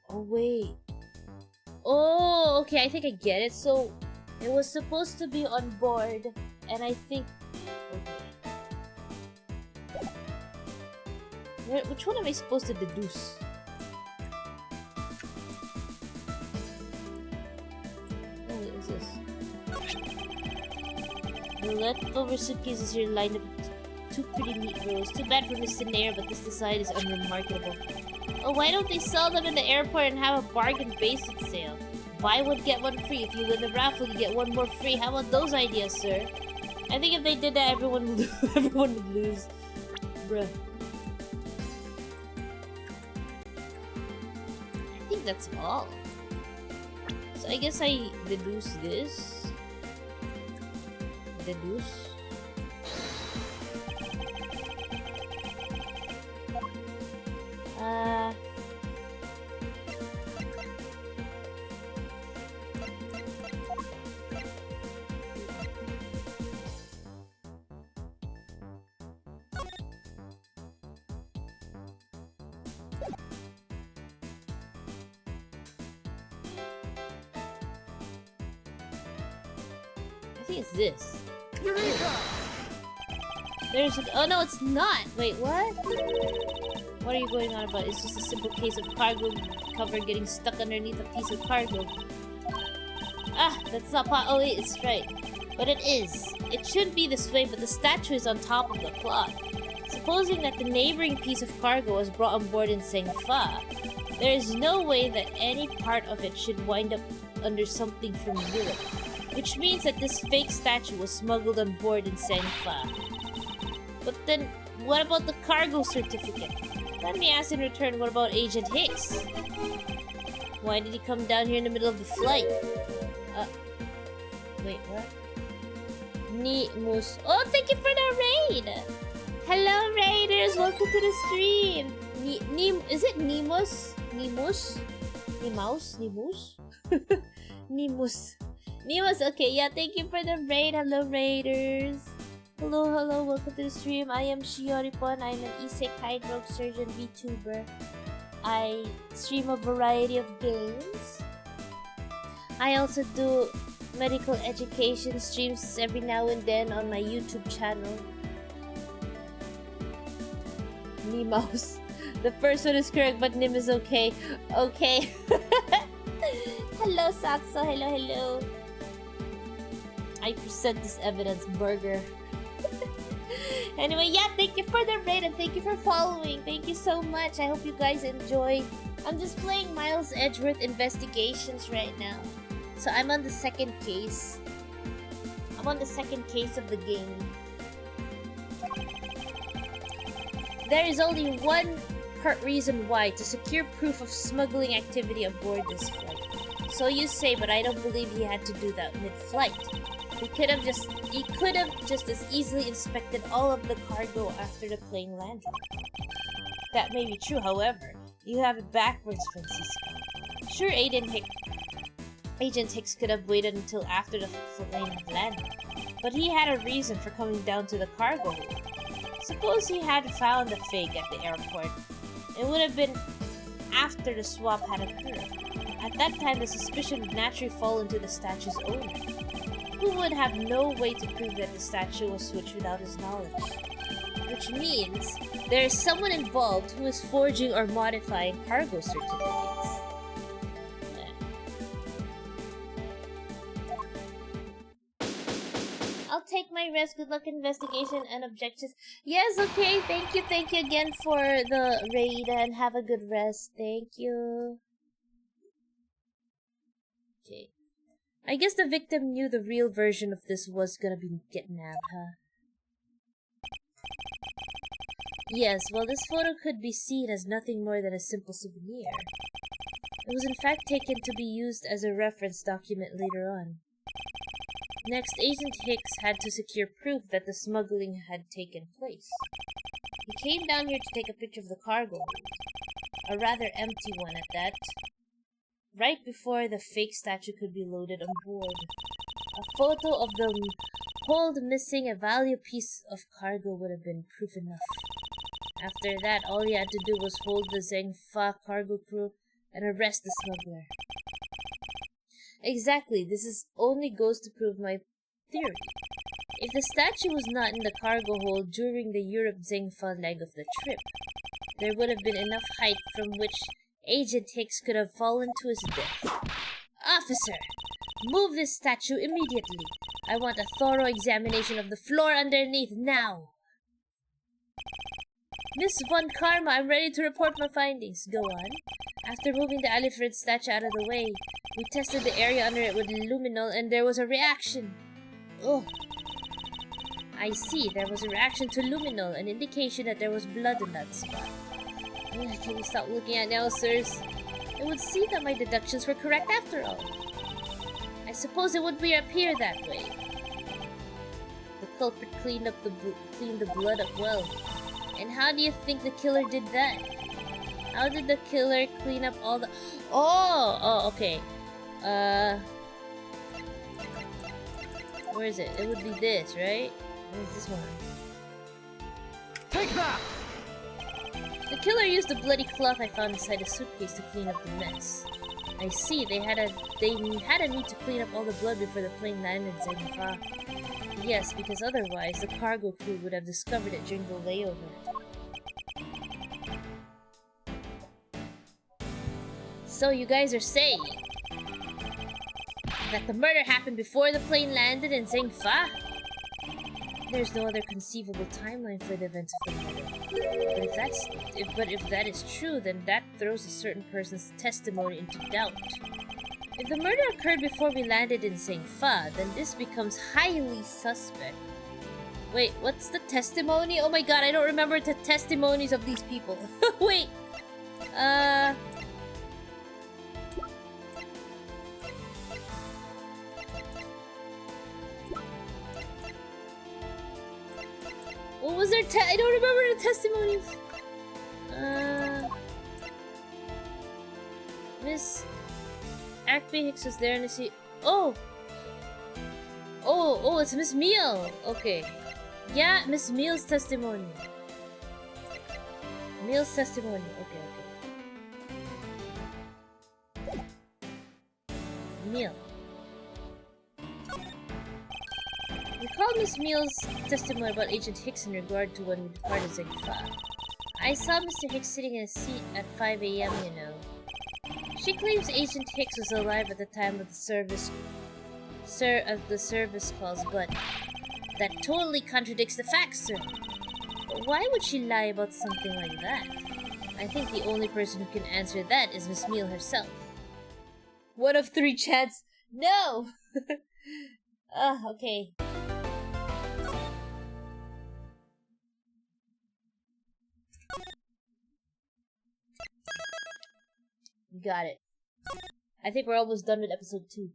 Oh wait. Oh, okay, I think I get it. So, it was supposed to be on board, and I think... Okay. Which one am I supposed to deduce? Oh, what is this? The leftover suitcases here lined up with 2 pretty meat rolls. Too bad for Mr. Nair, but this design is unremarkable. Oh, why don't they sell them in the airport and have a bargain basement sale? Buy one, get one free. If you win the raffle, you get one more free. How about those ideas, sir? I think if they did that, everyone would lose. Bruh. I think that's all. So I guess I deduce this. Reduce. I think it's this. There's oh no, it's not! Wait, what? What are you going on about? It's just a simple case of cargo cover getting stuck underneath a piece of cargo. Ah, that's not oh wait, it's right. But it is. It should be this way, but the statue is on top of the cloth. Supposing that the neighboring piece of cargo was brought on board in Sengfa, there is no way that any part of it should wind up under something from Europe. Which means that this fake statue was smuggled on board in Sengfa. But then, what about the cargo certificate? Let me ask in return, what about Agent Hicks? Why did he come down here in the middle of the flight? Wait, what? Nimus. Oh, thank you for the raid! Hello, raiders! Welcome to the stream! Is it Nimus? Nimus? Nimaus? Nimus? Nimus. Nimus, okay, yeah, thank you for the raid. Hello, raiders. Hello, hello, welcome to the stream. I am ShioriPon. I'm an isekai rogue surgeon VTuber. I stream a variety of games. I also do medical education streams every now and then on my YouTube channel. Nimaus. The first one is correct, but Nim is okay. Okay. Hello, Saxo. Hello, hello. I present this evidence, burger. Anyway, yeah, thank you for the raid and thank you for following. Thank you so much. I hope you guys enjoy. I'm just playing Miles Edgeworth Investigations right now. So I'm on the second case. I'm on the second case of the game. There is only one reason why: to secure proof of smuggling activity aboard this flight. So you say, but I don't believe he had to do that mid-flight. He could have just as easily inspected all of the cargo after the plane landed. That may be true, however. You have it backwards, Francisco. Sure, Agent Hicks could have waited until after the plane had landed, but he had a reason for coming down to the cargo hold. Suppose he had found the fake at the airport. It would have been after the swap had occurred. At that time, the suspicion would naturally fall into the statue's owner, who would have no way to prove that the statue was switched without his knowledge. Which means there is someone involved who is forging or modifying cargo certificates. I'll take my rest. Good luck investigation and objectives. Yes, okay. Thank you again for the raid and have a good rest. Thank you. Okay. I guess the victim knew the real version of this was gonna be kidnapped, huh? Yes, well, this photo could be seen as nothing more than a simple souvenir. It was in fact taken to be used as a reference document later on. Next, Agent Hicks had to secure proof that the smuggling had taken place. He came down here to take a picture of the cargo hold, a rather empty one at that, right before the fake statue could be loaded on board. A photo of the hold missing a valuable piece of cargo would have been proof enough. After that, all he had to do was hold the Zhengfa cargo crew and arrest the smuggler. Exactly, only goes to prove my theory. If the statue was not in the cargo hold during the Europe-Zhengfa leg of the trip, there would have been enough height from which Agent Hicks could have fallen to his death. Officer, move this statue immediately. I want a thorough examination of the floor underneath now. Miss Von Karma, I'm ready to report my findings. Go on. After moving the Alifred statue out of the way, we tested the area under it with luminol and there was a reaction. Oh. I see, there was a reaction to luminol, an indication that there was blood in that spot. Can we stop looking at now, sirs? It would seem that my deductions were correct after all. I suppose it would appear that way. culprit cleaned the blood up well. And how do you think the killer did that? How did the killer clean up all the... Oh, okay. Where is it? It would be this, right? Where's this one? Take that! The killer used the bloody cloth I found inside a suitcase to clean up the mess. I see, they had a need to clean up all the blood before the plane landed in Zengfa. Yes, because otherwise the cargo crew would have discovered it during the layover. So you guys are saying that the murder happened before the plane landed in Zengfa? There's no other conceivable timeline for the events of the murder. But if that is true, then that throws a certain person's testimony into doubt. If the murder occurred before we landed in Zengfa, then this becomes highly suspect. Wait, what's the testimony? Oh my god, I don't remember the testimonies of these people. Wait. What was their I don't remember the testimonies. Miss Acme Hicks was there and she... Oh, it's Miss Meal. Okay. Yeah, Miss Meal's testimony. Meal's testimony. Okay. Meal. Recall Miss Meal's testimony about Agent Hicks in regard to when we departed Zengfa. I saw Mr. Hicks sitting in a seat at 5 a.m., you know. She claims Agent Hicks was alive at the time of the service calls, but that totally contradicts the facts, sir. But why would she lie about something like that? I think the only person who can answer that is Miss Meal herself. One of 3 chance. No! Okay. Got it. I think we're almost done with episode 2.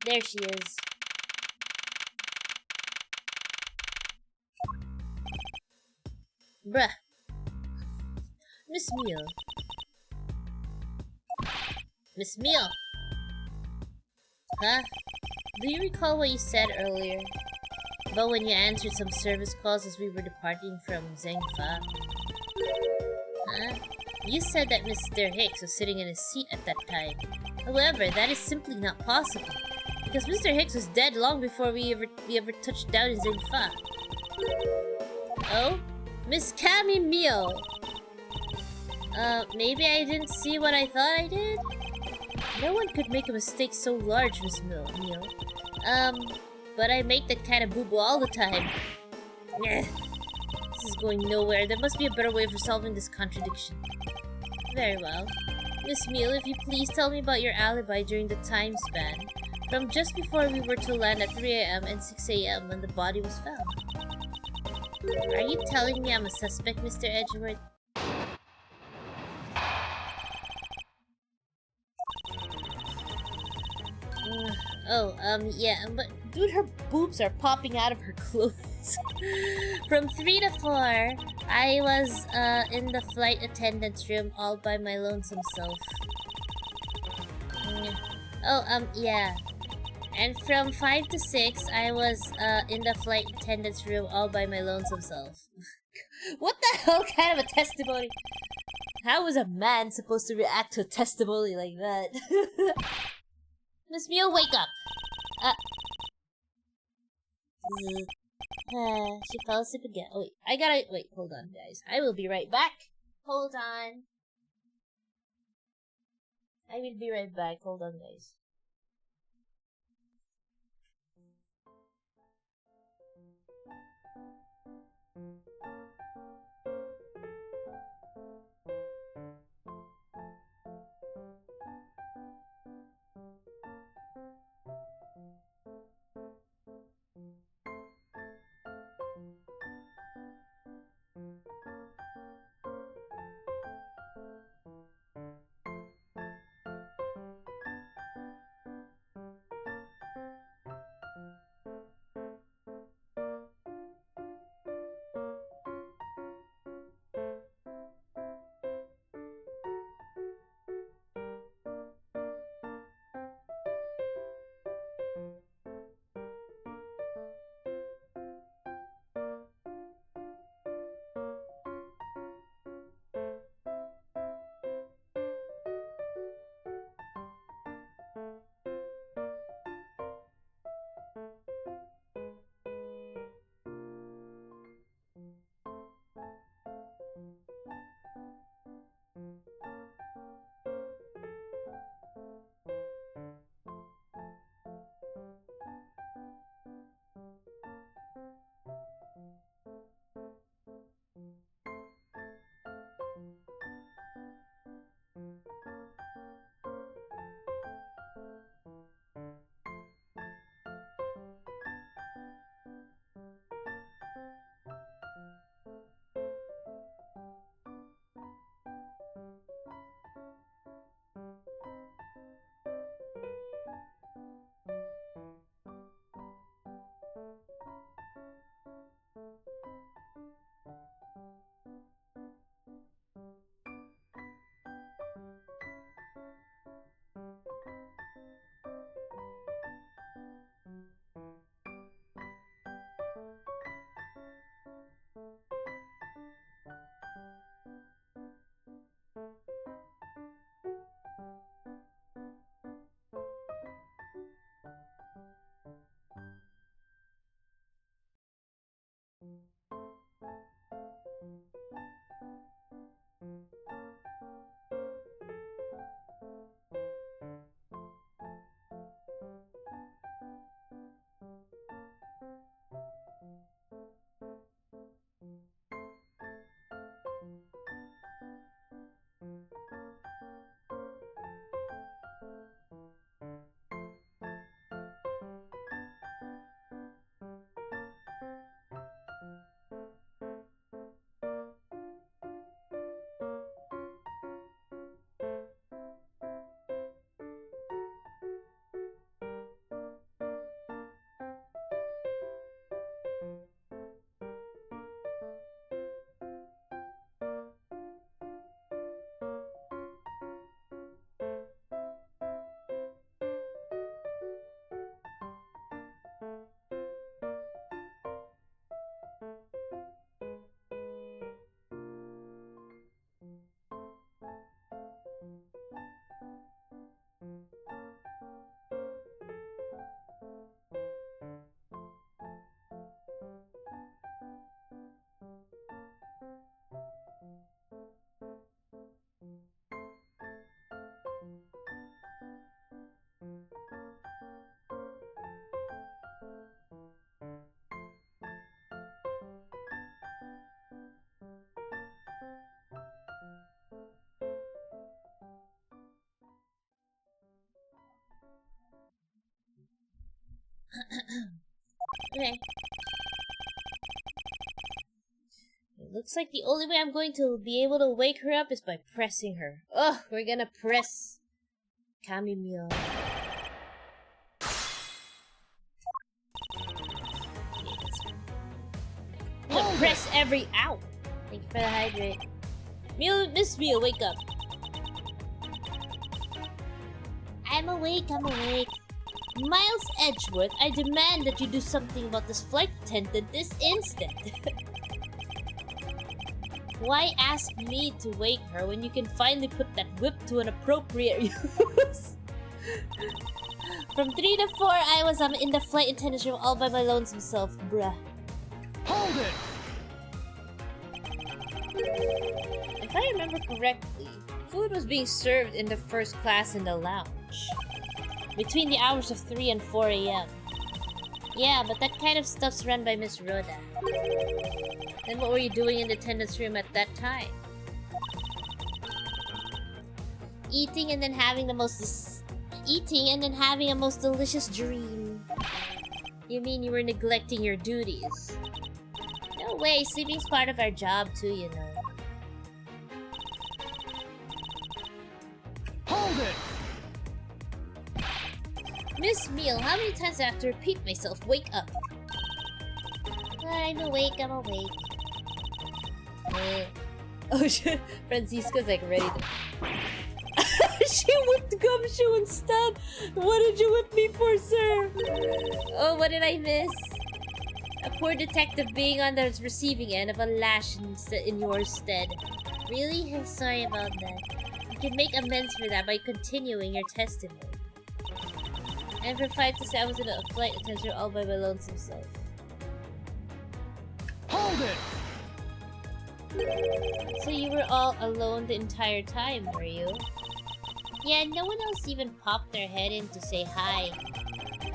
There she is. Bruh. Miss Meal. Miss Meal! Huh? Do you recall what you said earlier? About when you answered some service calls as we were departing from Zengfa? Huh? You said that Mr. Hicks was sitting in his seat at that time. However, that is simply not possible. Because Mr. Hicks was dead long before we ever touched down in Zengfa. Oh? Miss Cammy Meal! Maybe I didn't see what I thought I did? No one could make a mistake so large, Miss Meal. But I make that kind of boo-boo all the time. This is going nowhere. There must be a better way for solving this contradiction. Very well. Miss Meal, if you please tell me about your alibi during the time span from just before we were to land at 3 a.m. and 6 a.m. when the body was found. Are you telling me I'm a suspect, Mr. Edgeworth? Yeah, but dude, her boobs are popping out of her clothes. From 3 to 4, I was, in the flight attendant's room all by my lonesome self. Yeah. And from 5 to 6, I was, in the flight attendant's room all by my lonesome self. What the hell kind of a testimony? How was a man supposed to react to a testimony like that? Miss Meal, wake up! She fell asleep again. Oh, wait, hold on, guys. I will be right back. Hold on. I will be right back. Hold on, guys. Okay. It looks like the only way I'm going to be able to wake her up is by pressing her. Ugh, we're gonna press chamomile. I'm gonna press every ow. Thank you for the hydrate. Miss Meal, wake up. I'm awake. Miles Edgeworth, I demand that you do something about this flight attendant this instant. Why ask me to wake her when you can finally put that whip to an appropriate use? From 3 to 4, I was in the flight attendant's room all by my lonesome self, bruh. Hold it! If I remember correctly, food was being served in the first class in the lounge. Between the hours of 3 and 4 a.m. Yeah, but that kind of stuff's run by Miss Rhoda. Then what were you doing in the attendance room at that time? Eating and then having a most delicious dream. You mean you were neglecting your duties? No way, sleeping's part of our job too, you know. Hold it! Miss Meal, how many times do I have to repeat myself? Wake up. I'm awake. Oh shit, Francisca's like ready to... She whipped Gumshoe instead! What did you whip me for, sir? Oh, what did I miss? A poor detective being on the receiving end of a lash in your stead. Really? Sorry about that. You can make amends for that by continuing your testimony. And for 5 to 7 I was in a flight attendant all by my lonesome self. Hold it! So you were all alone the entire time, were you? Yeah, no one else even popped their head in to say hi.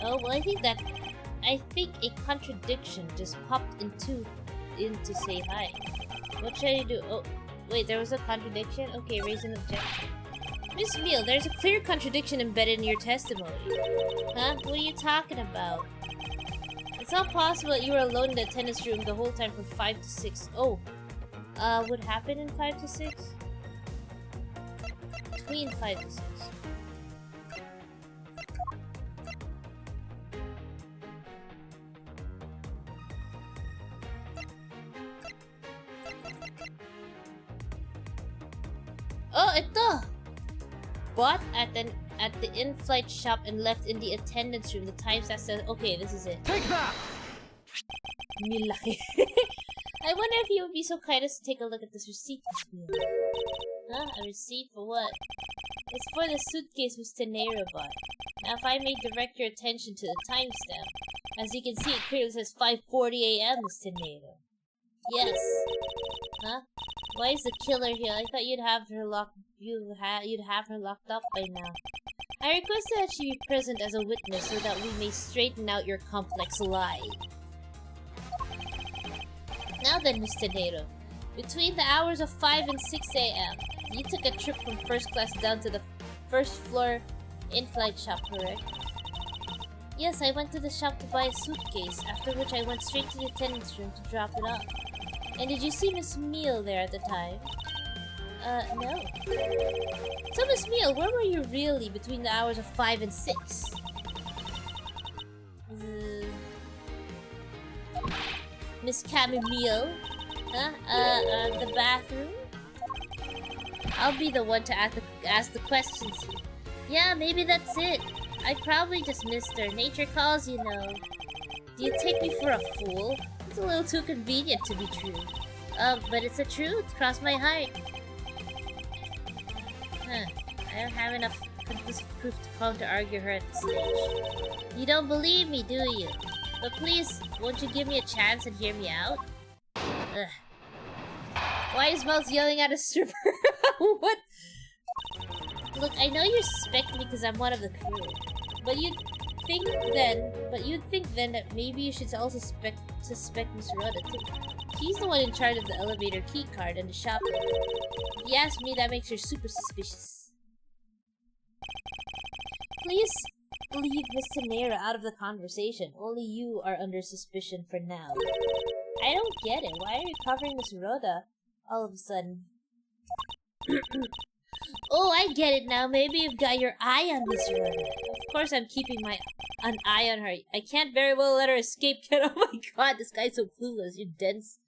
Oh, well, I think a contradiction just popped in to say hi. What should I do? Oh, wait, there was a contradiction? Okay, raise an objection. Miss Meal, there's a clear contradiction embedded in your testimony. Huh? What are you talking about? It's not possible that you were alone in the attendance room the whole time from 5 to 6. Oh. What happened in 5 to 6? Between 5 to 6. Oh, ito! Bought at the in-flight shop and left in the attendance room. The timestamp says, okay, this is it. Take that! Milaki. I wonder if you would be so kind as to take a look at this receipt. Huh? A receipt for what? It's for the suitcase Mr. Nero bought. Now if I may direct your attention to the timestamp. As you can see, it clearly says 5:40 a.m. Mr. Nero. Yes. Huh? Why is the killer here? I thought you'd have her locked up by now. I request that she be present as a witness so that we may straighten out your complex lie. Now then, Mr. Nero, between the hours of 5 and 6 a.m., you took a trip from first class down to the first floor in-flight shop, correct? Yes, I went to the shop to buy a suitcase, after which I went straight to the attendance room to drop it off. And did you see Miss Meal there at the time? No. So, Miss Meal, where were you really between the hours of 5 and 6? Miss Chamomile? Huh? The bathroom? I'll be the one to ask the questions here. Yeah, maybe that's it. I probably just missed her. Nature calls, you know. Do you take me for a fool? It's a little too convenient to be true. But it's the truth. Cross my heart. Huh. I don't have enough conclusive proof to counter-argue her at this stage. You don't believe me, do you? But please, won't you give me a chance and hear me out? Ugh. Why is Miles yelling at a stripper? What? Look, I know you suspect me because I'm one of the crew. But you'd think then that maybe you should also suspect Miss Rhoda too. She's the one in charge of the elevator keycard and the shop. If you ask me, that makes her super suspicious. Please leave Miss Tenera out of the conversation. Only you are under suspicion for now. I don't get it. Why are you covering Miss Rhoda all of a sudden? Oh, I get it now. Maybe you've got your eye on Miss Rhoda. Of course I'm keeping an eye on her. I can't very well let her escape, kid. Oh my god, this guy's so clueless. You're dense.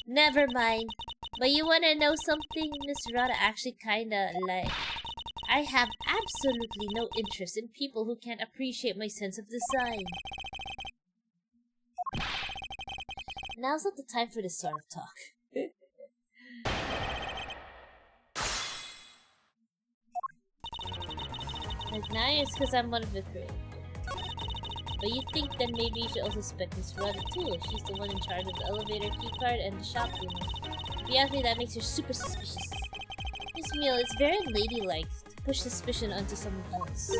Never mind. But you wanna know something? Miss Rhoda actually kinda like... I have absolutely no interest in people who can't appreciate my sense of design. Now's not the time for this sort of talk. Like now it's because I'm one of the crew. But you think then maybe you should also suspect Miss Rhoda too, if she's the one in charge of the elevator keycard and the shop cleaner. If you ask me, that makes her super suspicious. Miss Meal, it's very ladylike to push suspicion onto someone else.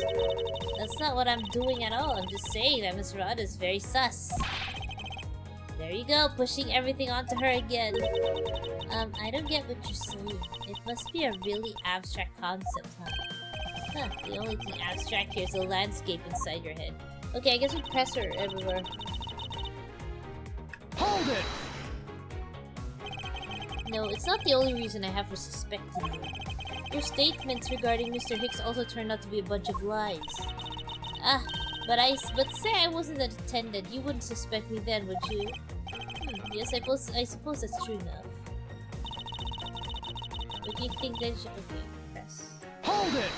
That's not what I'm doing at all. I'm just saying that Miss Rhoda is very sus. There you go, pushing everything onto her again. I don't get what you're saying. It must be a really abstract concept, huh? Huh, the only thing abstract here is the landscape inside your head. Okay, I guess we press her everywhere. Hold it! No, it's not the only reason I have for suspecting you. Your statements regarding Mr. Hicks also turned out to be a bunch of lies. Ah, but say I wasn't an attendant, you wouldn't suspect me then, would you? Yes, I suppose that's true enough. But you think that okay, press. Hold it!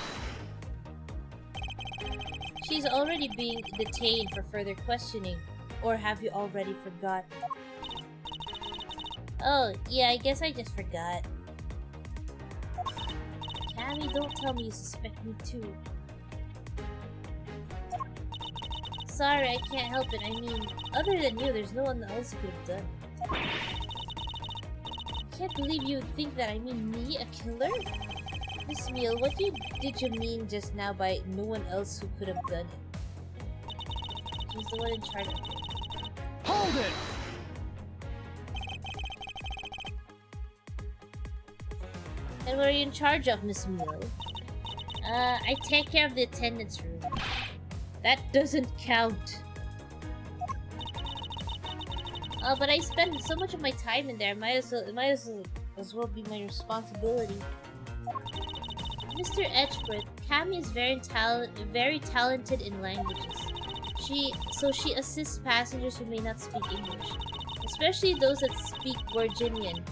She's already being detained for further questioning. Or have you already forgotten? Oh, yeah, I guess I just forgot. Cammy, don't tell me you suspect me too. Sorry, I can't help it. I mean, other than you, there's no one else who could have done it. I can't believe you would think that I mean me, a killer? Miss Meal, what did you mean just now by no one else who could have done it? She's the one in charge of it. Hold it! And what are you in charge of, Miss Meal? I take care of the attendance room. That doesn't count. But I spend so much of my time in there. It might as well be my responsibility. Mr. Edgeworth, Cammy is very talented in languages. She assists passengers who may not speak English, especially those that speak Virginian.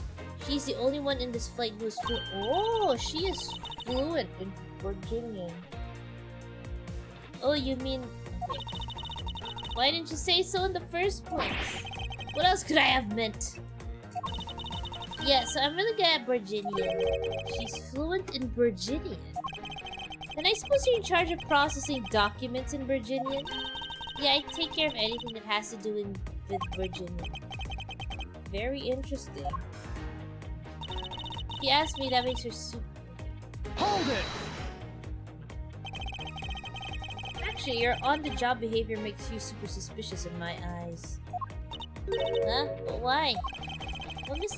She's the only one in this flight who is fluent. Oh, she is fluent in Virginian. Oh, you mean... Okay. Why didn't you say so in the first place? What else could I have meant? Yeah, so I'm really good at Virginian. She's fluent in Virginian. And I suppose you're in charge of processing documents in Virginian? Yeah, I take care of anything that has to do with Virginian. Very interesting. If you ask me, that makes her super... Hold it! Actually, your on-the-job behavior makes you super suspicious in my eyes. Huh? But why? Well, Miss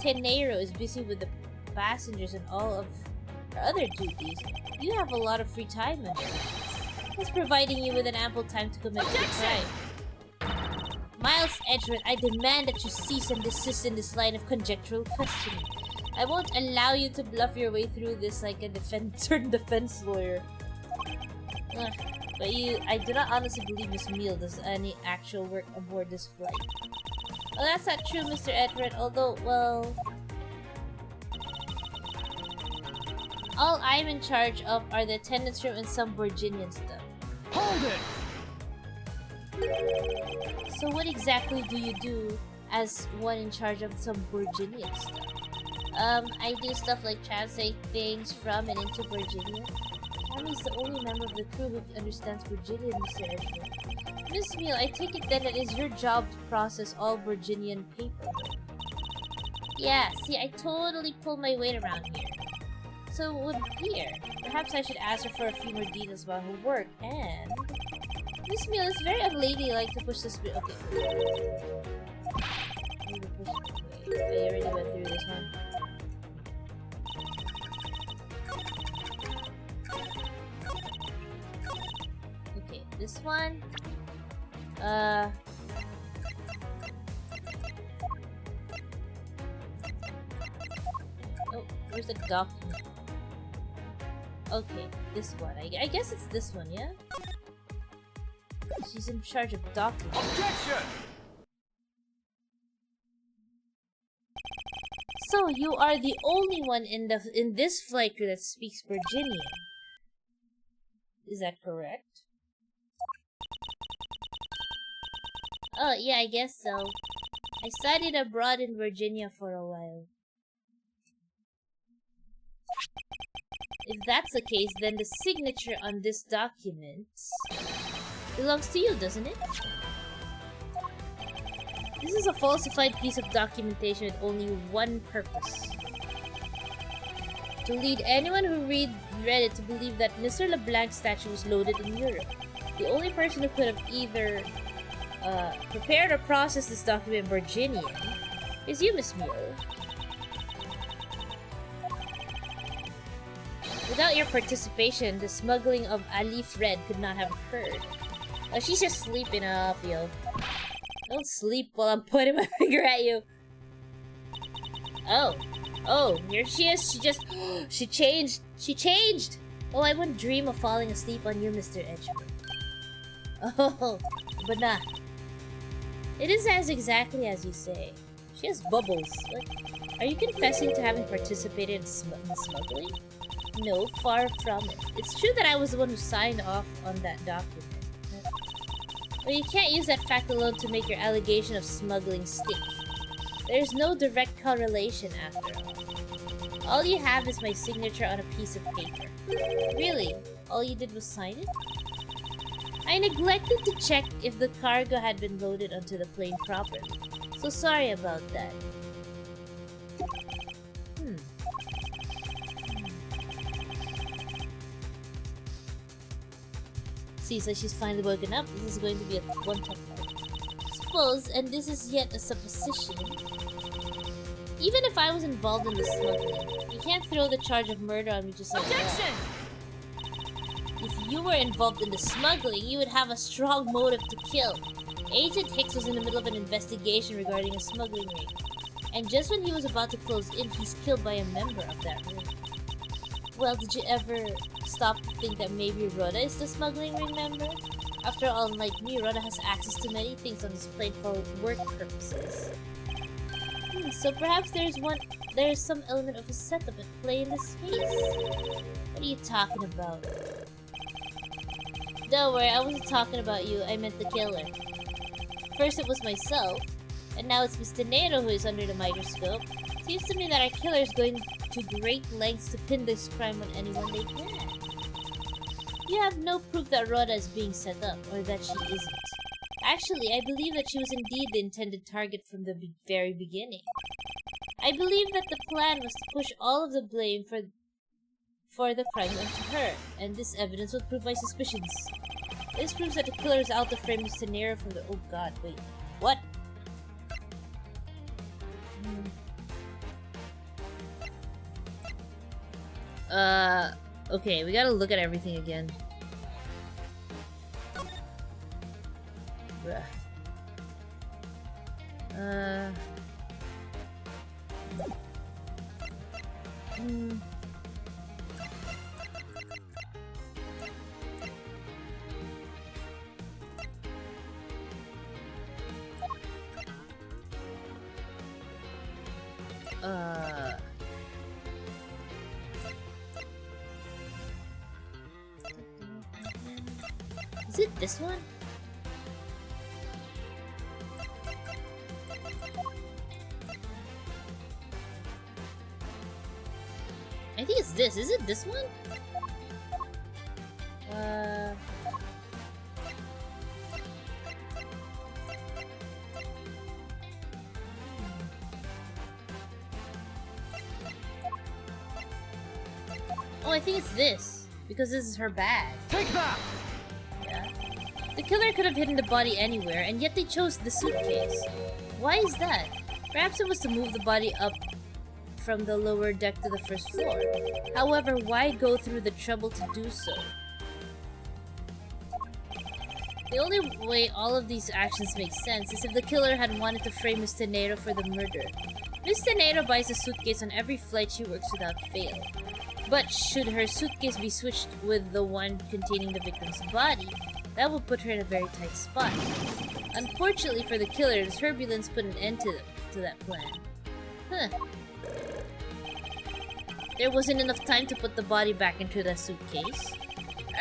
Tenero is busy with the passengers and all of her other duties. You have a lot of free time on your hands. That's providing you with an ample time to commit the crime. Miles Edgeworth, I demand that you cease and desist in this line of conjectural questioning. I won't allow you to bluff your way through this like a defense lawyer. Ugh. But I do not honestly believe Miss Meal does any actual work aboard this flight. Well, that's not true, Mr. Edward, although, well... all I'm in charge of are the attendance room and some Virginian stuff. Hold it! So what exactly do you do as one in charge of some Virginian stuff? I do stuff like translate things from and into Virginian. Cammy's the only member of the crew who understands Virginian, Mr. Edward. Miss Meal, I take it then it is your job to process all Virginian paperwork. Yeah, see, I totally pull my weight around here. So with here, perhaps I should ask her for a few more details about her work, and... Miss Meal, it's very unladylike to push this bit. Okay. I already went through this one. This one? Oh, where's the document? Okay, this one. I guess it's this one, yeah? She's in charge of documents. Objection! So you are the only one in this flight crew that speaks Virginian. Is that correct? Oh, yeah, I guess so. I studied abroad in Virginia for a while. If that's the case, then the signature on this document belongs to you, doesn't it? This is a falsified piece of documentation with only one purpose. To lead anyone who read it to believe that Mr. LeBlanc's statue was loaded in Europe. The only person who could have either prepared or processed this document in Virginian is you, Miss Muir. Without your participation, the smuggling of Alif Red could not have occurred. Oh, she's just sleeping up, yo. Don't sleep while I'm pointing my finger at you. Oh, here she is. She just... she changed. She changed! Oh, I wouldn't dream of falling asleep on you, Mr. Edgewood. Oh, but nah. It is as exactly as you say. She has bubbles. What? Are you confessing to having participated in smuggling? No, far from it. It's true that I was the one who signed off on that document. But you can't use that fact alone to make your allegation of smuggling stick. There's no direct correlation after all. All you have is my signature on a piece of paper. Really? All you did was sign it? I neglected to check if the cargo had been loaded onto the plane properly. So sorry about that. See, so she's finally woken up. This is going to be a one-tough fight. Suppose, and this is yet a supposition, even if I was involved in the smuggling, you can't throw the charge of murder on me just like that. If you were involved in the smuggling, you would have a strong motive to kill. Agent Hicks was in the middle of an investigation regarding a smuggling ring. And just when he was about to close in, he's killed by a member of that ring. Well, did you ever stop to think that maybe Rhoda is the smuggling ring member? After all, unlike me, Rhoda has access to many things on this plane for work purposes. So perhaps there's some element of a setup at play in this case. What are you talking about? Don't worry, I wasn't talking about you, I meant the killer. First it was myself, and now it's Mr. Nero who is under the microscope. Seems to me that our killer is going to great lengths to pin this crime on anyone they can. You have no proof that Rhoda is being set up, or that she isn't. Actually, I believe that she was indeed the intended target from the very beginning. I believe that the plan was to push all of the blame for the crime onto her, and this evidence will prove my suspicions. This proves that the killer is out to frame Mr. Nero from the— oh god, wait. What? Okay, we gotta look at everything again. Bruh. Is it this one? I think it's this. Is it this one? Oh, I think it's this. Because this is her bag. Take that! Yeah. The killer could have hidden the body anywhere, and yet they chose the suitcase. Why is that? Perhaps it was to move the body up from the lower deck to the first floor. However, why go through the trouble to do so? The only way all of these actions make sense is if the killer had wanted to frame Mr. Nero for the murder. Mr. Nero buys a suitcase on every flight she works without fail. But should her suitcase be switched with the one containing the victim's body, that would put her in a very tight spot. Unfortunately for the killer, the turbulence put an end to that plan. Huh. There wasn't enough time to put the body back into the suitcase.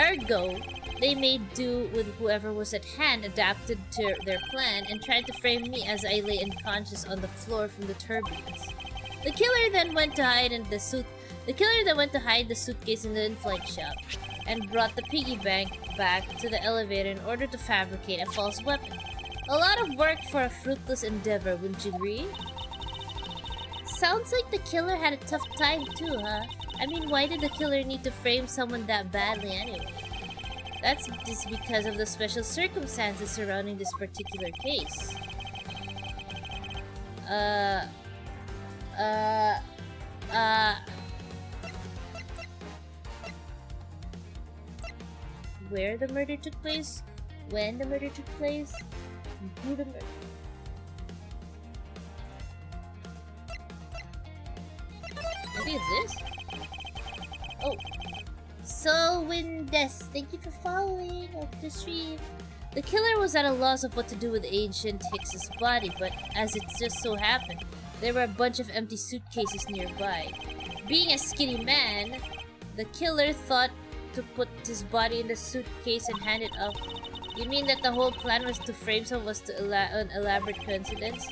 Ergo, they made do with whoever was at hand, adapted to their plan, and tried to frame me as I lay unconscious on the floor from the turbulence. The killer then went to hide the suitcase in the in-flight shop and brought the piggy bank back to the elevator in order to fabricate a false weapon. A lot of work for a fruitless endeavor, wouldn't you agree? Sounds like the killer had a tough time too, huh? I mean, why did the killer need to frame someone that badly anyway? That's just because of the special circumstances surrounding this particular case. Where the murder took place? When the murder took place? Who the murder... I think it's this? Oh. So, Windes, thank you for following the stream. The killer was at a loss of what to do with Agent Hicks's body, but as it just so happened, there were a bunch of empty suitcases nearby. Being a skinny man, the killer thought to put his body in the suitcase and hand it off. You mean that the whole plan was to frame someone an elaborate coincidence?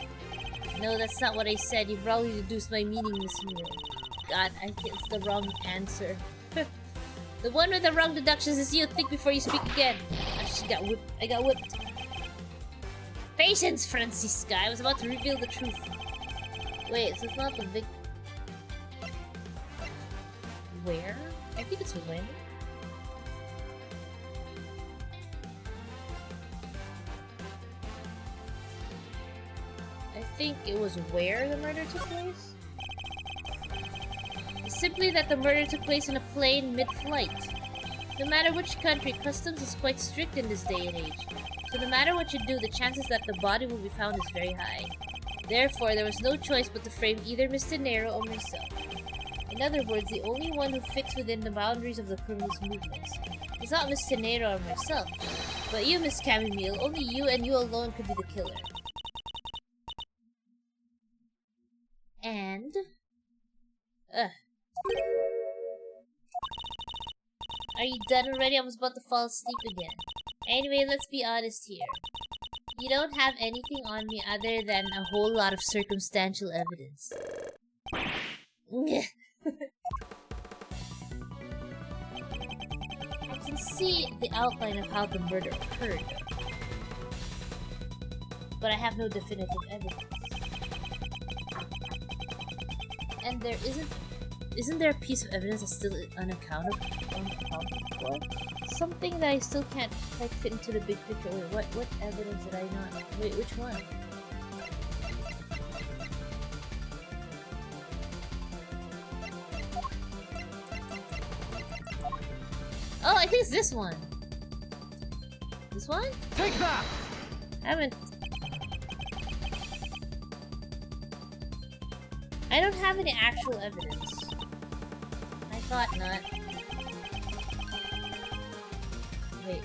No, that's not what I said. You probably deduced my meaning, Miss Miro. God, I think it's the wrong answer. The one with the wrong deductions is you. Think before you speak again. I got whipped. Patience, Francisca. I was about to reveal the truth. Wait, so it's not the big... Where? I think it's when. I think it was where the murder took place? Simply that the murder took place in a plane mid-flight. No matter which country, customs is quite strict in this day and age. So no matter what you do, the chances that the body will be found is very high. Therefore, there was no choice but to frame either Mr. Nero or myself. In other words, the only one who fits within the boundaries of the criminal's movements is not Mr. Nero or myself, but you, Miss Chamomile. Only you and you alone could be the killer. And... Are you done already? I was about to fall asleep again. Anyway, let's be honest here. You don't have anything on me other than a whole lot of circumstantial evidence. I can see the outline of how the murder occurred, but I have no definitive evidence. And there isn't there a piece of evidence that's still unaccounted for? Something that I still can't quite fit into the big picture. Wait, what evidence did I not? Wait, which one? Oh, I think it's this one. This one? Take that! I don't have any actual evidence. I thought not. Wait.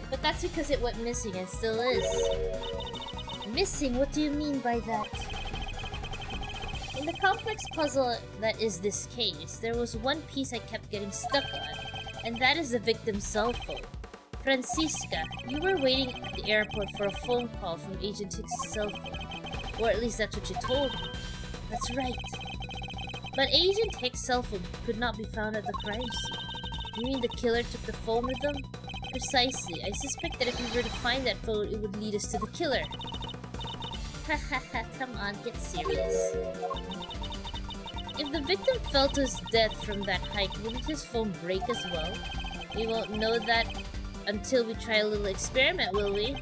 But that's because it went missing and still is. Missing? What do you mean by that? In the complex puzzle that is this case, there was one piece I kept getting stuck on, and that is the victim's cell phone. Francisca, you were waiting at the airport for a phone call from Agent Hicks's cell phone. Or at least that's what you told me. That's right. But Agent Hick's cell phone could not be found at the crime scene. You mean the killer took the phone with them? Precisely. I suspect that if we were to find that phone, it would lead us to the killer. Hahaha, come on, get serious. If the victim fell to his death from that height, wouldn't his phone break as well? We won't know that until we try a little experiment, will we?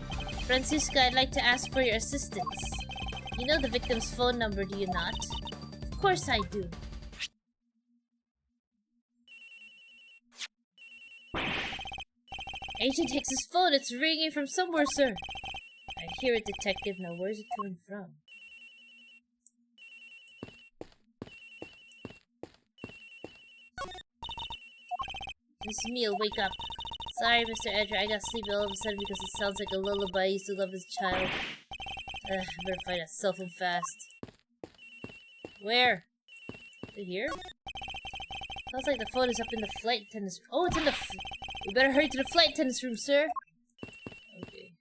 Francisca, I'd like to ask for your assistance. You know the victim's phone number, do you not? Of course I do. Agent Hicks's phone. It's ringing from somewhere, sir. I hear it, detective. Now, where's it coming from? Miss Emile, wake up. Sorry, Mr. Edgar. I got sleepy all of a sudden because it sounds like a lullaby I used to love as a child. Better find a cell phone fast. Where? Is it here? Sounds like the phone is up in the flight attendant's room. Oh, it's in the we better hurry to the flight attendant's room, sir. Okay.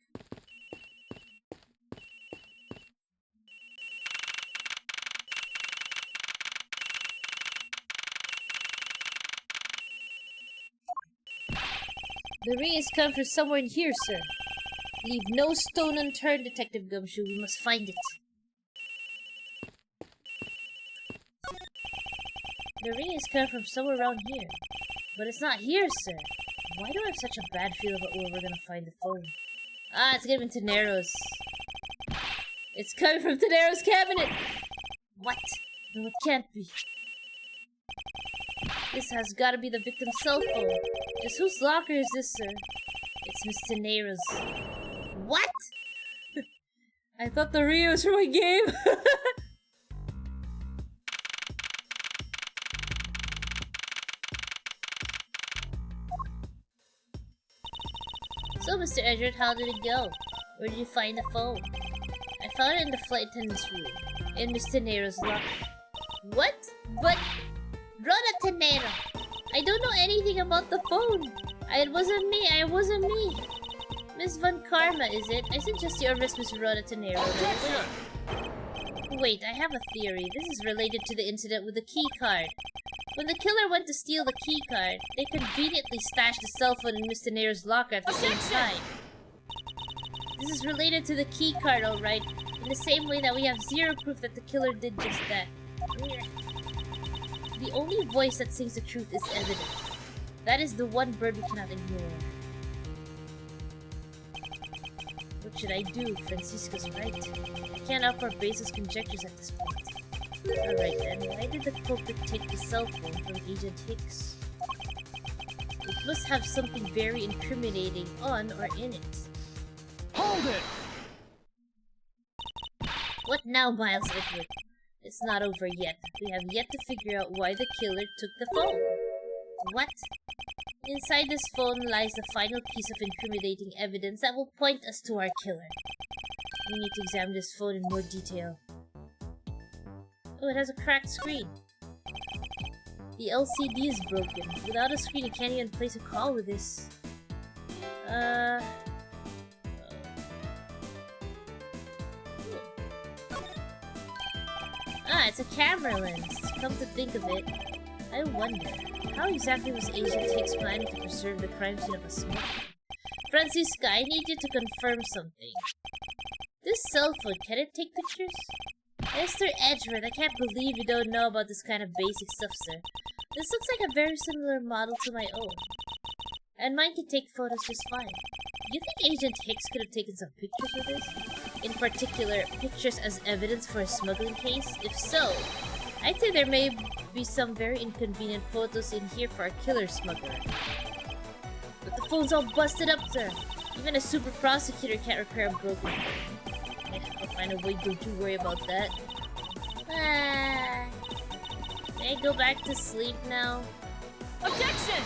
The ring is come from somewhere in here, sir. Leave no stone unturned, Detective Gumshoe. We must find it. The ring is come from somewhere around here. But it's not here, sir. Why do I have such a bad feel about where we're gonna find the phone? Ah, it's gonna be Tenero's. It's coming from Tenero's cabinet! What? No, it can't be. This has gotta be the victim's cell phone. Just whose locker is this, sir? It's Miss Tenero's. What? I thought the ring was for my game! So, Mr. Edward, how did it go? Where did you find the phone? I found it in the flight attendant's room, in Miss Tenero's locker. What? But, Rhoda Tenero, I don't know anything about the phone. It wasn't me. I wasn't me. Miss Von Karma, is it? I suggest you arrest Miss Rhoda Tenero. Wait, I have a theory. This is related to the incident with the key card. When the killer went to steal the key card, they conveniently stashed the cell phone in Miss Tenero's locker at the same time. This is related to the key card, alright, in the same way that we have zero proof that the killer did just that. The only voice that sings the truth is evident. That is the one bird we cannot ignore. What should I do? Francisca's right. I can't offer baseless conjectures at this point. Alright then, why did the culprit take the cell phone from Agent Hicks? It must have something very incriminating on or in it. Hold it! What now, Miles Edward? It's not over yet. We have yet to figure out why the killer took the phone. What? Inside this phone lies the final piece of incriminating evidence that will point us to our killer. We need to examine this phone in more detail. Oh, it has a cracked screen. The LCD is broken. Without a screen, you can't even place a call with this. Ah, it's a camera lens. Come to think of it, I wonder, how exactly was Agent Hicks planning to preserve the crime scene of a smoker? Francisca, I need you to confirm something. This cell phone, can it take pictures? Mr. Edgeworth, I can't believe you don't know about this kind of basic stuff, sir. This looks like a very similar model to my own. And mine can take photos just fine. Do you think Agent Hicks could have taken some pictures with this? In particular, pictures as evidence for a smuggling case? If so, I'd say there may be some very inconvenient photos in here for a killer smuggler. But the phone's all busted up, sir. Even a super prosecutor can't repair a broken phone. I'll find a way, don't you worry about that. May I go back to sleep now? Objection!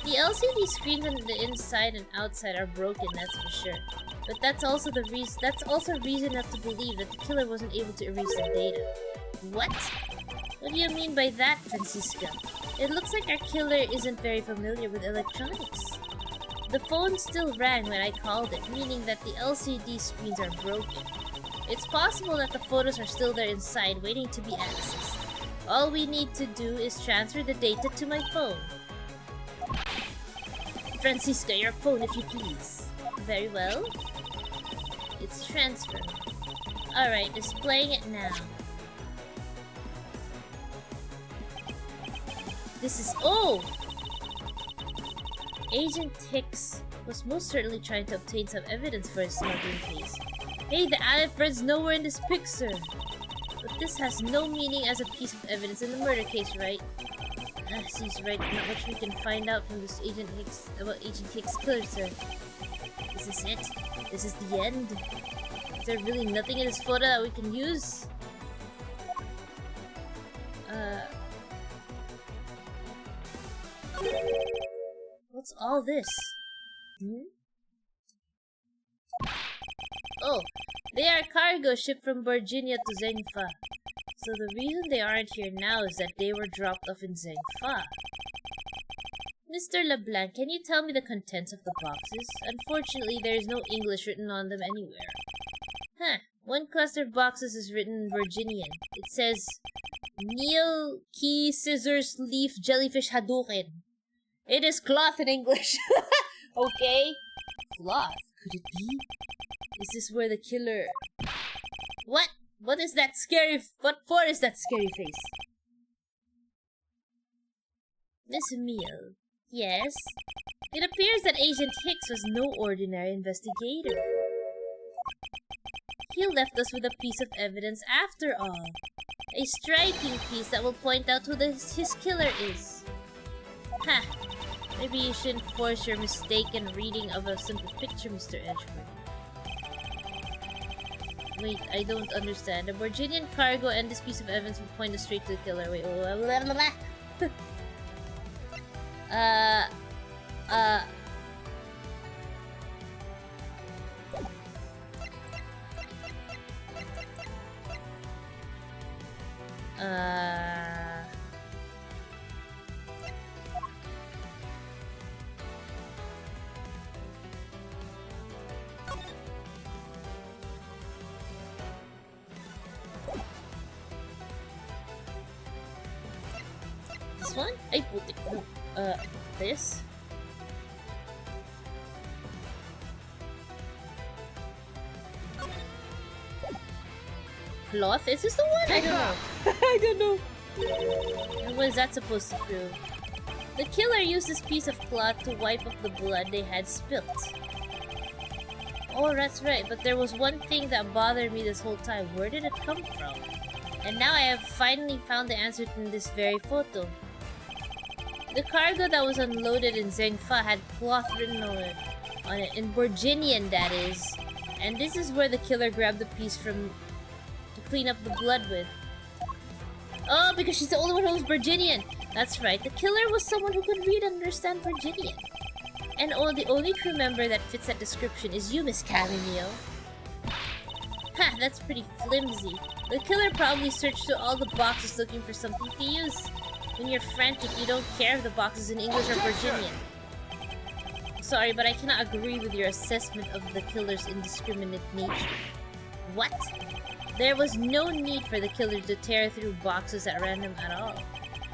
The LCD screens on the inside and outside are broken, that's for sure. But that's also reason enough to believe that the killer wasn't able to erase the data. What? What do you mean by that, Francisca? It looks like our killer isn't very familiar with electronics. The phone still rang when I called it, meaning that the LCD screens are broken. It's possible that the photos are still there inside, waiting to be accessed. All we need to do is transfer the data to my phone. Francisca, your phone, if you please. Very well. It's transferred. Alright, displaying it now. This is... Oh! Agent Hicks was most certainly trying to obtain some evidence for his smuggling case. Hey, the Alfred's nowhere in this picture! But this has no meaning as a piece of evidence in the murder case, right? Seems right. Not much we can find out from this Agent Hicks about Agent Hicks' killer, sir. Is this it? This is the end? Is there really nothing in this photo that we can use? What's all this? Oh, they are cargo shipped from Virginia to Zengfa. So the reason they aren't here now is that they were dropped off in Zengfa. Mr. LeBlanc, can you tell me the contents of the boxes? Unfortunately, there is no English written on them anywhere. Huh. One cluster of boxes is written in Virginian. It says, Meal, key, scissors, leaf, jellyfish, Hadouken. It is cloth in English. Okay. Cloth? Could it be? Is this where the killer... What? What is that scary... What for is that scary face? Miss Emile. Yes? It appears that Agent Hicks was no ordinary investigator. He left us with a piece of evidence after all. A striking piece that will point out who his killer is. Ha! Maybe you shouldn't force your mistaken reading of a simple picture, Mr. Edgeworth. Wait, I don't understand. A Virginian cargo and this piece of evidence will point us straight to the killer. Wait, blah, blah, blah, blah. This one? I put it. No. This? Cloth? Is this the one? I don't know. I don't know. And what is that supposed to prove? The killer used this piece of cloth to wipe up the blood they had spilt. Oh, that's right, but there was one thing that bothered me this whole time. Where did it come from? And now I have finally found the answer in this very photo. The cargo that was unloaded in Zengfa had cloth written on it, in Virginian that is. And this is where the killer grabbed the piece from to clean up the blood with. Oh, because she's the only one who was Virginian. That's right, the killer was someone who could read and understand Virginian. And the only crew member that fits that description is you, Miss Camille. Ha, that's pretty flimsy. The killer probably searched through all the boxes looking for something to use. When you're frantic, you don't care if the box is in English or Virginian. Sorry, but I cannot agree with your assessment of the killer's indiscriminate nature. What? There was no need for the killer to tear through boxes at random at all.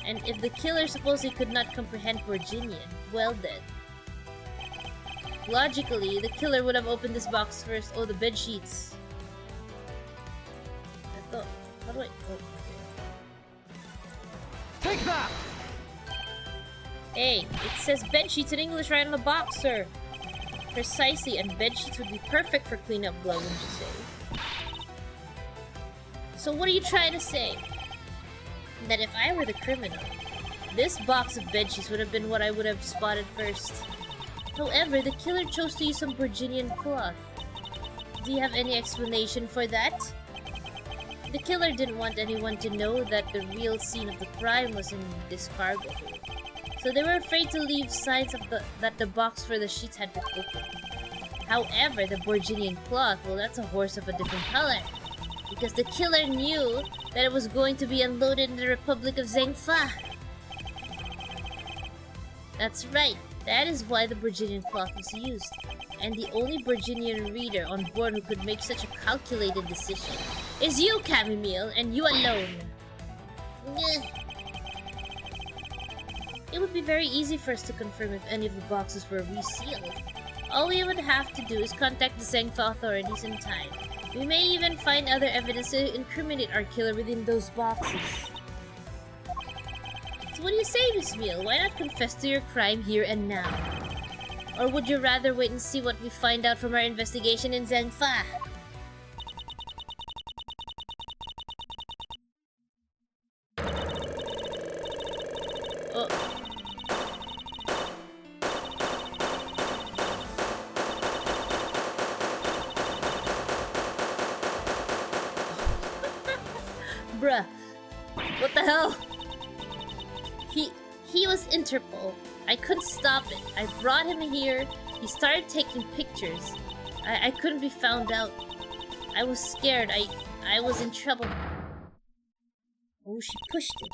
And if the killer supposedly could not comprehend Virginian, well then. Logically, the killer would have opened this box first. Oh, the bed sheets. I thought... How do I... Oh. Take that! Hey, it says bedsheets in English right on the box, sir. Precisely, and bedsheets would be perfect for cleanup blood, wouldn't you say? So what are you trying to say? That if I were the criminal, this box of bedsheets would have been what I would have spotted first. However, the killer chose to use some Virginian cloth. Do you have any explanation for that? The killer didn't want anyone to know that the real scene of the crime was in this cargo hold. So they were afraid to leave signs of that the box for the sheets had been opened. However, the Virginian cloth, well, that's a horse of a different color. Because the killer knew that it was going to be unloaded in the Republic of Zengfa. That's right. That is why the Virginian cloth was used. And the only Virginian reader on board who could make such a calculated decision is you, Camille, and you alone. It would be very easy for us to confirm if any of the boxes were resealed. All we would have to do is contact the Zengfa authorities in time. We may even find other evidence to incriminate our killer within those boxes. So what do you say, Miss Meal? Why not confess to your crime here and now? Or would you rather wait and see what we find out from our investigation in Zengfa? Oh. Bruh. What the hell? He was Interpol. I couldn't stop it. I brought him here. He started taking pictures. I couldn't be found out. I was scared. I was in trouble. Oh, she pushed it.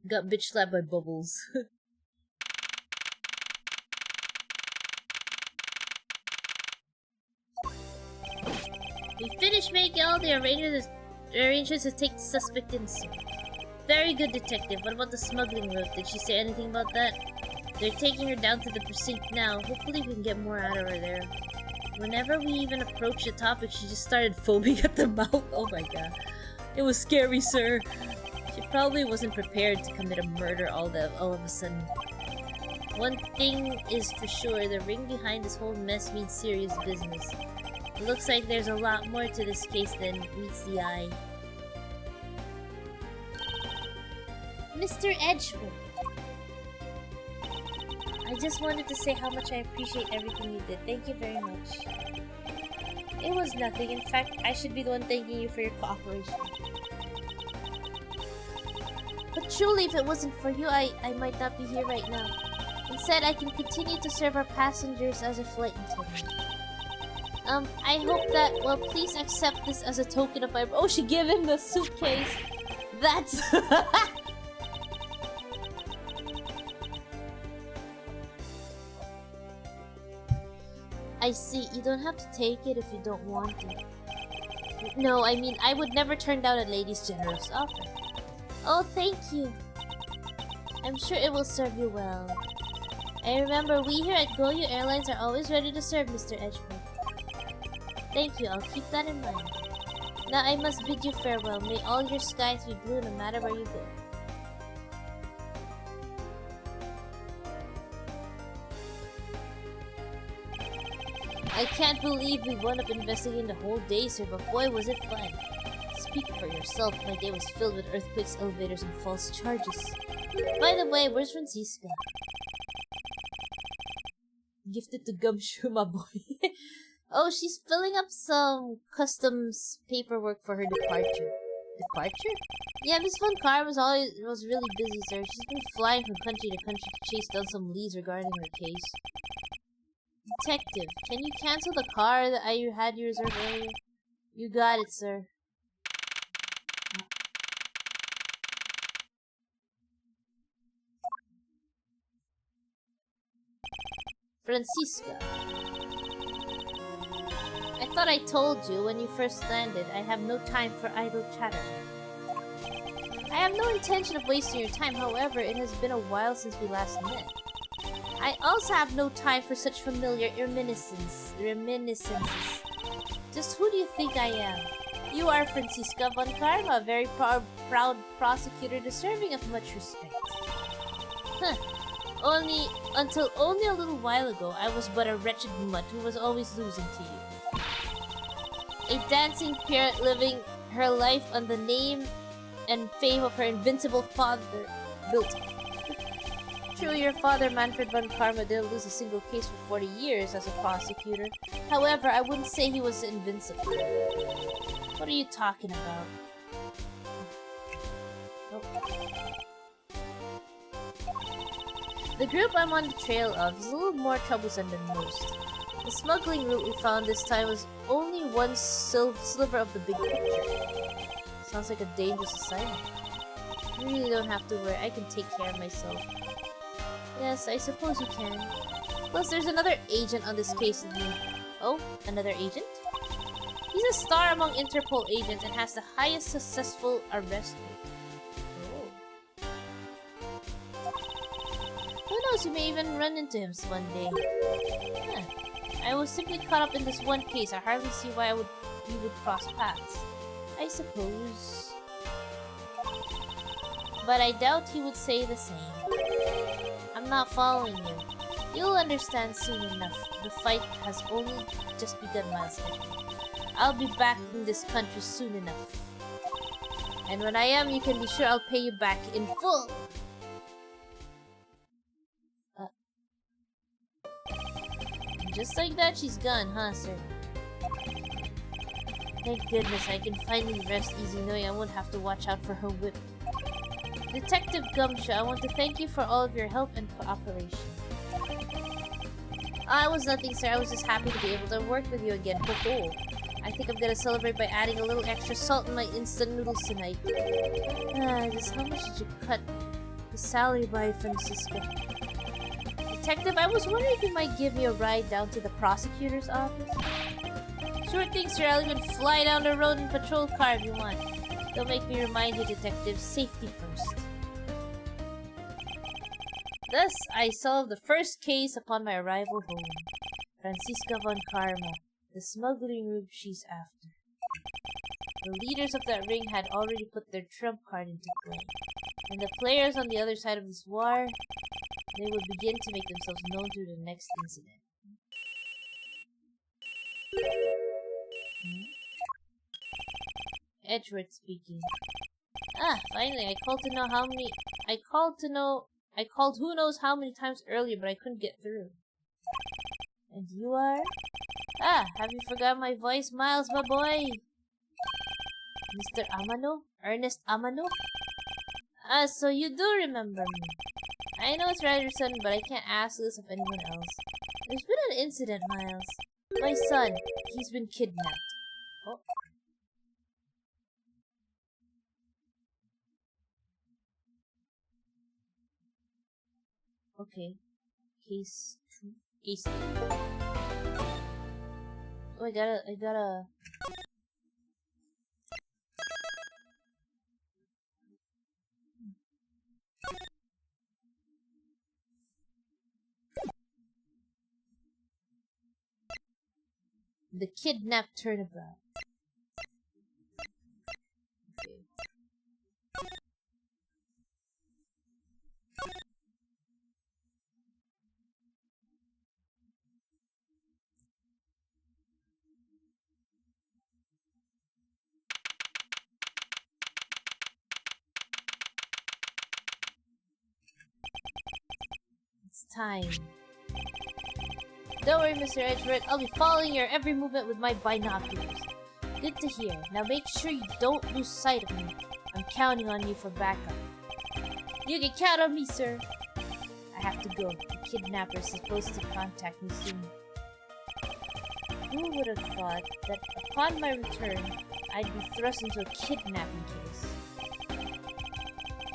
Got bitch slapped by Bubbles. We finished making all the arrangements to take the suspect in soon. Very good, detective. What about the smuggling route? Did she say anything about that? They're taking her down to the precinct now. Hopefully we can get more out of her there. Whenever we even approached the topic, she just started foaming at the mouth. Oh my god. It was scary, sir. She probably wasn't prepared to commit a murder all of a sudden. One thing is for sure, the ring behind this whole mess means serious business. It looks like there's a lot more to this case than meets the eye. Mr. Edgewood, I just wanted to say how much I appreciate everything you did. Thank you very much. It was nothing. In fact, I should be the one thanking you for your cooperation. But truly, if it wasn't for you, I might not be here right now. Instead, I can continue to serve our passengers as a flight attendant. I hope that, well, please accept this as a token of my— oh, she gave him the suitcase! That's— I see, you don't have to take it if you don't want it. No, I mean, I would never turn down a lady's generous offer. Oh, thank you. I'm sure it will serve you well. I remember we here at Goyo Airlines are always ready to serve, Mr. Edgewood. Thank you, I'll keep that in mind. Now I must bid you farewell. May all your skies be blue no matter where you go. I can't believe we wound up investigating the whole day, sir, but boy was it fun. Speak for yourself, my day was filled with earthquakes, elevators, and false charges. By the way, where's Francisca? Gifted to Gumshoe, my boy. Oh, she's filling up some customs paperwork for her departure. Departure? Yeah, Miss Von Carr was really busy, sir. She's been flying from country to country to chase down some leads regarding her case. Detective, can you cancel the car that I had you reserved earlier? You got it, sir. Francisca. I thought I told you when you first landed, I have no time for idle chatter. I have no intention of wasting your time, however, it has been a while since we last met. I also have no time for such familiar reminiscences. Just who do you think I am? You are Francisca Von Karma, a very proud prosecutor deserving of much respect. Huh. Until only a little while ago, I was but a wretched mutt who was always losing to you. A dancing parrot living her life on the name and fame of her invincible father, built. True, your father, Manfred von Karma, didn't lose a single case for 40 years as a prosecutor. However, I wouldn't say he was invincible. What are you talking about? Oh. The group I'm on the trail of is a little more troublesome than most. The smuggling route we found this time was only one sliver of the big picture. Sounds like a dangerous assignment. You really don't have to worry, I can take care of myself. Yes, I suppose you can. Plus, there's another agent on this case with me. Oh, another agent? He's a star among Interpol agents and has the highest successful arrest rate. Oh. Who knows, you may even run into him one day. Huh. I was simply caught up in this one case. I hardly see why we would cross paths. I suppose. But I doubt he would say the same. I'm not following you. You'll understand soon enough. The fight has only just begun, Master. I'll be back in this country soon enough. And when I am, you can be sure I'll pay you back in full. Just like that, she's gone, huh, sir? Thank goodness I can finally rest easy knowing I won't have to watch out for her whip. Detective Gumshoe, I want to thank you for all of your help and cooperation. It was nothing, sir. I was just happy to be able to work with you again. Ho-ho. I think I'm gonna celebrate by adding a little extra salt in my instant noodles tonight. Just how much did you cut the salary by, Francisco? Detective, I was wondering if you might give me a ride down to the prosecutor's office. Sure thing, sir. I'll even fly down the road in patrol car if you want. Don't make me remind you, Detective. Safety first. Thus, I solved the first case upon my arrival home. Francisca von Karma, the smuggling rube she's after. The leaders of that ring had already put their trump card into play. And the players on the other side of this war, they would begin to make themselves known through the next incident. Edgeworth speaking. Finally, I called who knows how many times earlier, but I couldn't get through. And you are? Have you forgotten my voice, Miles, my boy? Mr. Amano? Ernest Amano? So you do remember me. I know it's rather sudden, but I can't ask this of anyone else. There's been an incident, Miles. My son, he's been kidnapped. Oh. Okay. Case 2. Case 3. Oh, I gotta... The kidnapped turnabout. Okay. It's time. Don't worry, Mr. Edgeworth. I'll be following your every movement with my binoculars. Good to hear. Now make sure you don't lose sight of me. I'm counting on you for backup. You can count on me, sir. I have to go. The kidnapper is supposed to contact me soon. Who would have thought that upon my return, I'd be thrust into a kidnapping case?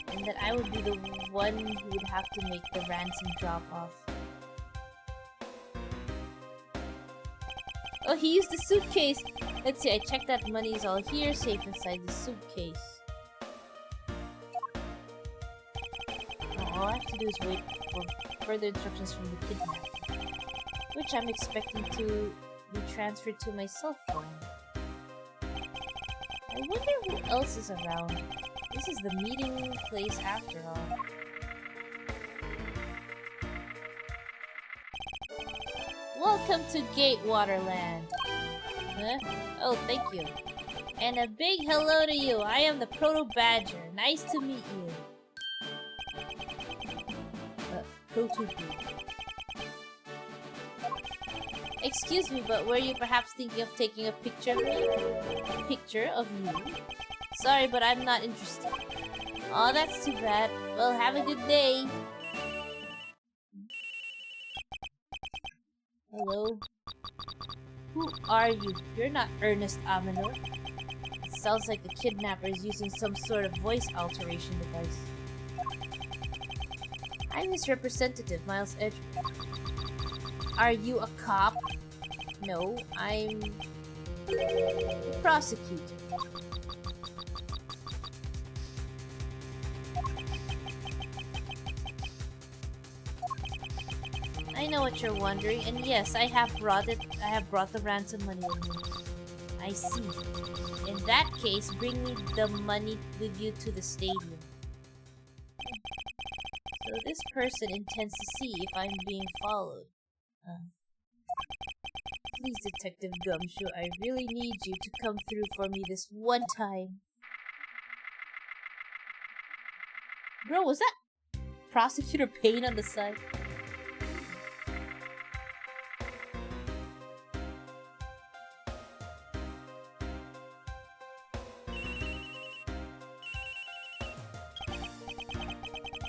And that I would be the one who would have to make the ransom drop-off. Oh, he used the suitcase! Let's see, I checked that money is all here, safe inside the suitcase. All I have to do is wait for further instructions from the kidnapper, which I'm expecting to be transferred to my cell phone. I wonder who else is around. This is the meeting place after all. Welcome to Gatewaterland. Huh? Oh, thank you. And a big hello to you. I am the Proto Badger. Nice to meet you. Proto Badger. Excuse me, but were you perhaps thinking of taking a picture of me? A picture of you? Sorry, but I'm not interested. Oh, that's too bad. Well, have a good day. Hello? Who are you? You're not Ernest Amano. It sounds like the kidnapper is using some sort of voice alteration device. I'm his representative, Miles Edgeworth. Are you a cop? No, I'm a prosecutor. I know what you're wondering, and yes, I have brought the ransom money with me. I see. In that case, bring me the money with you to the stadium. So this person intends to see if I'm being followed. Please, Detective Gumshoe, I really need you to come through for me this one time. Bro, was that Prosecutor Payne on the side?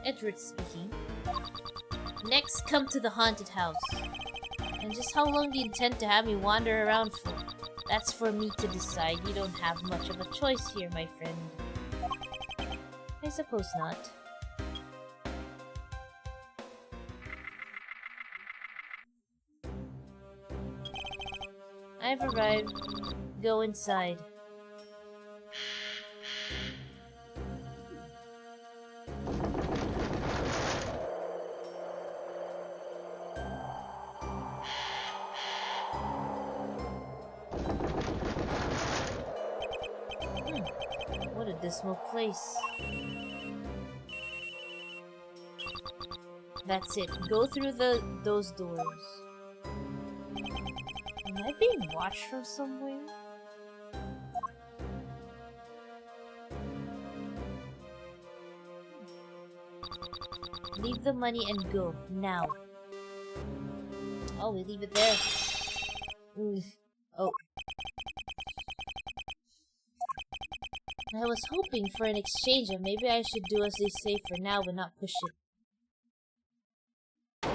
Edward speaking. Next, come to the haunted house. And just how long do you intend to have me wander around for? That's for me to decide. You don't have much of a choice here, my friend. I suppose not. I've arrived. Go inside. What a dismal place. That's it. Go through those doors. Am I being watched from somewhere? Leave the money and go, now. Oh, we leave it there. Oh. I was hoping for an exchange, and maybe I should do as they say for now but not push it. I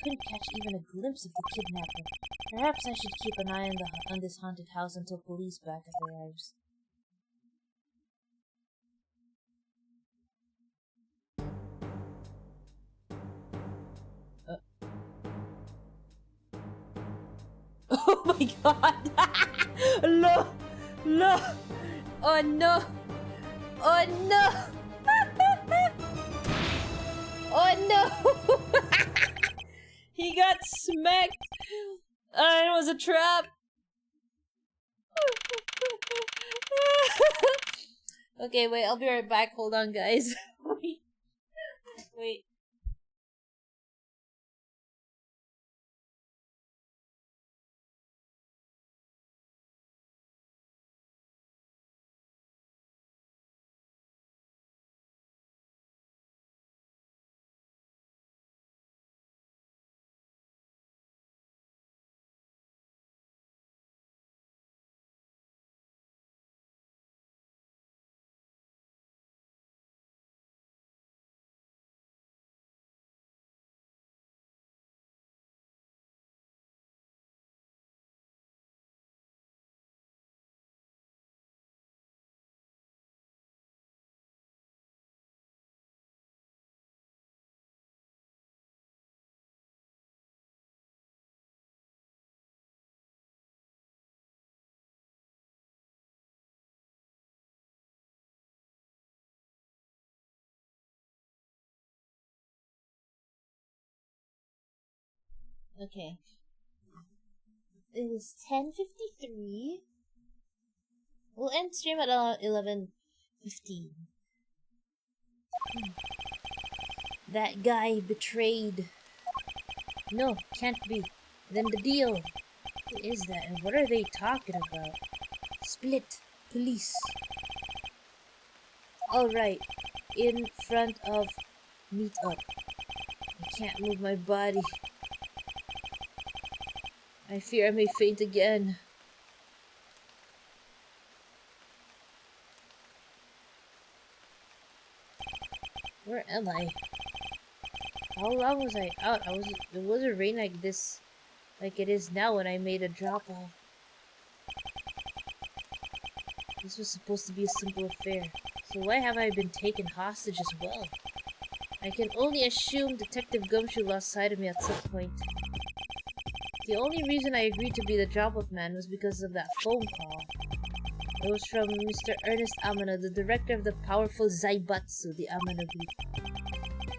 couldn't catch even a glimpse of the kidnapper. Perhaps I should keep an eye on this haunted house until police backup arrives. Oh my god! No! No! Oh no! Oh no! Oh no! He got smacked! It was a trap! Okay, wait, I'll be right back. Hold on, guys. Wait. Okay. It is 10:53. We'll end stream at 11:15. That guy betrayed. No, can't be. Then the deal. Who is that and what are they talking about? Split. Police. Alright. In front of meet up. I can't move my body. I fear I may faint again. Where am I? How long was I out? It wasn't rain like this, like it is now when I made a drop off. This was supposed to be a simple affair, so why have I been taken hostage as well? I can only assume Detective Gumshoe lost sight of me at some point. The only reason I agreed to be the drop-off man was because of that phone call. It was from Mr. Ernest Amano, the director of the powerful Zaibatsu, the Amano Group.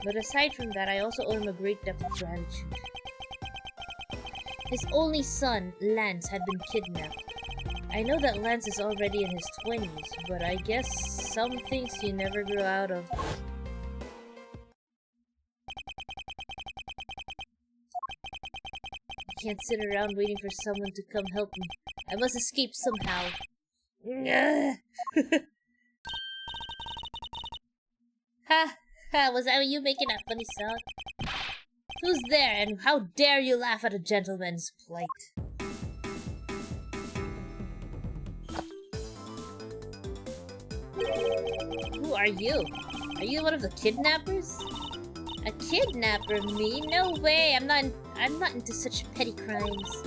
But aside from that, I also owe him a great debt of gratitude. His only son, Lance, had been kidnapped. I know that Lance is already in his 20s, but I guess some things you never grew out of. can't sit around waiting for someone to come help me. I must escape somehow. Ha! Ha! Was that you making that funny sound? Who's there, and how dare you laugh at a gentleman's plight? Who are you? Are you one of the kidnappers? A kidnapper? Me? No way! I'm not into such petty crimes.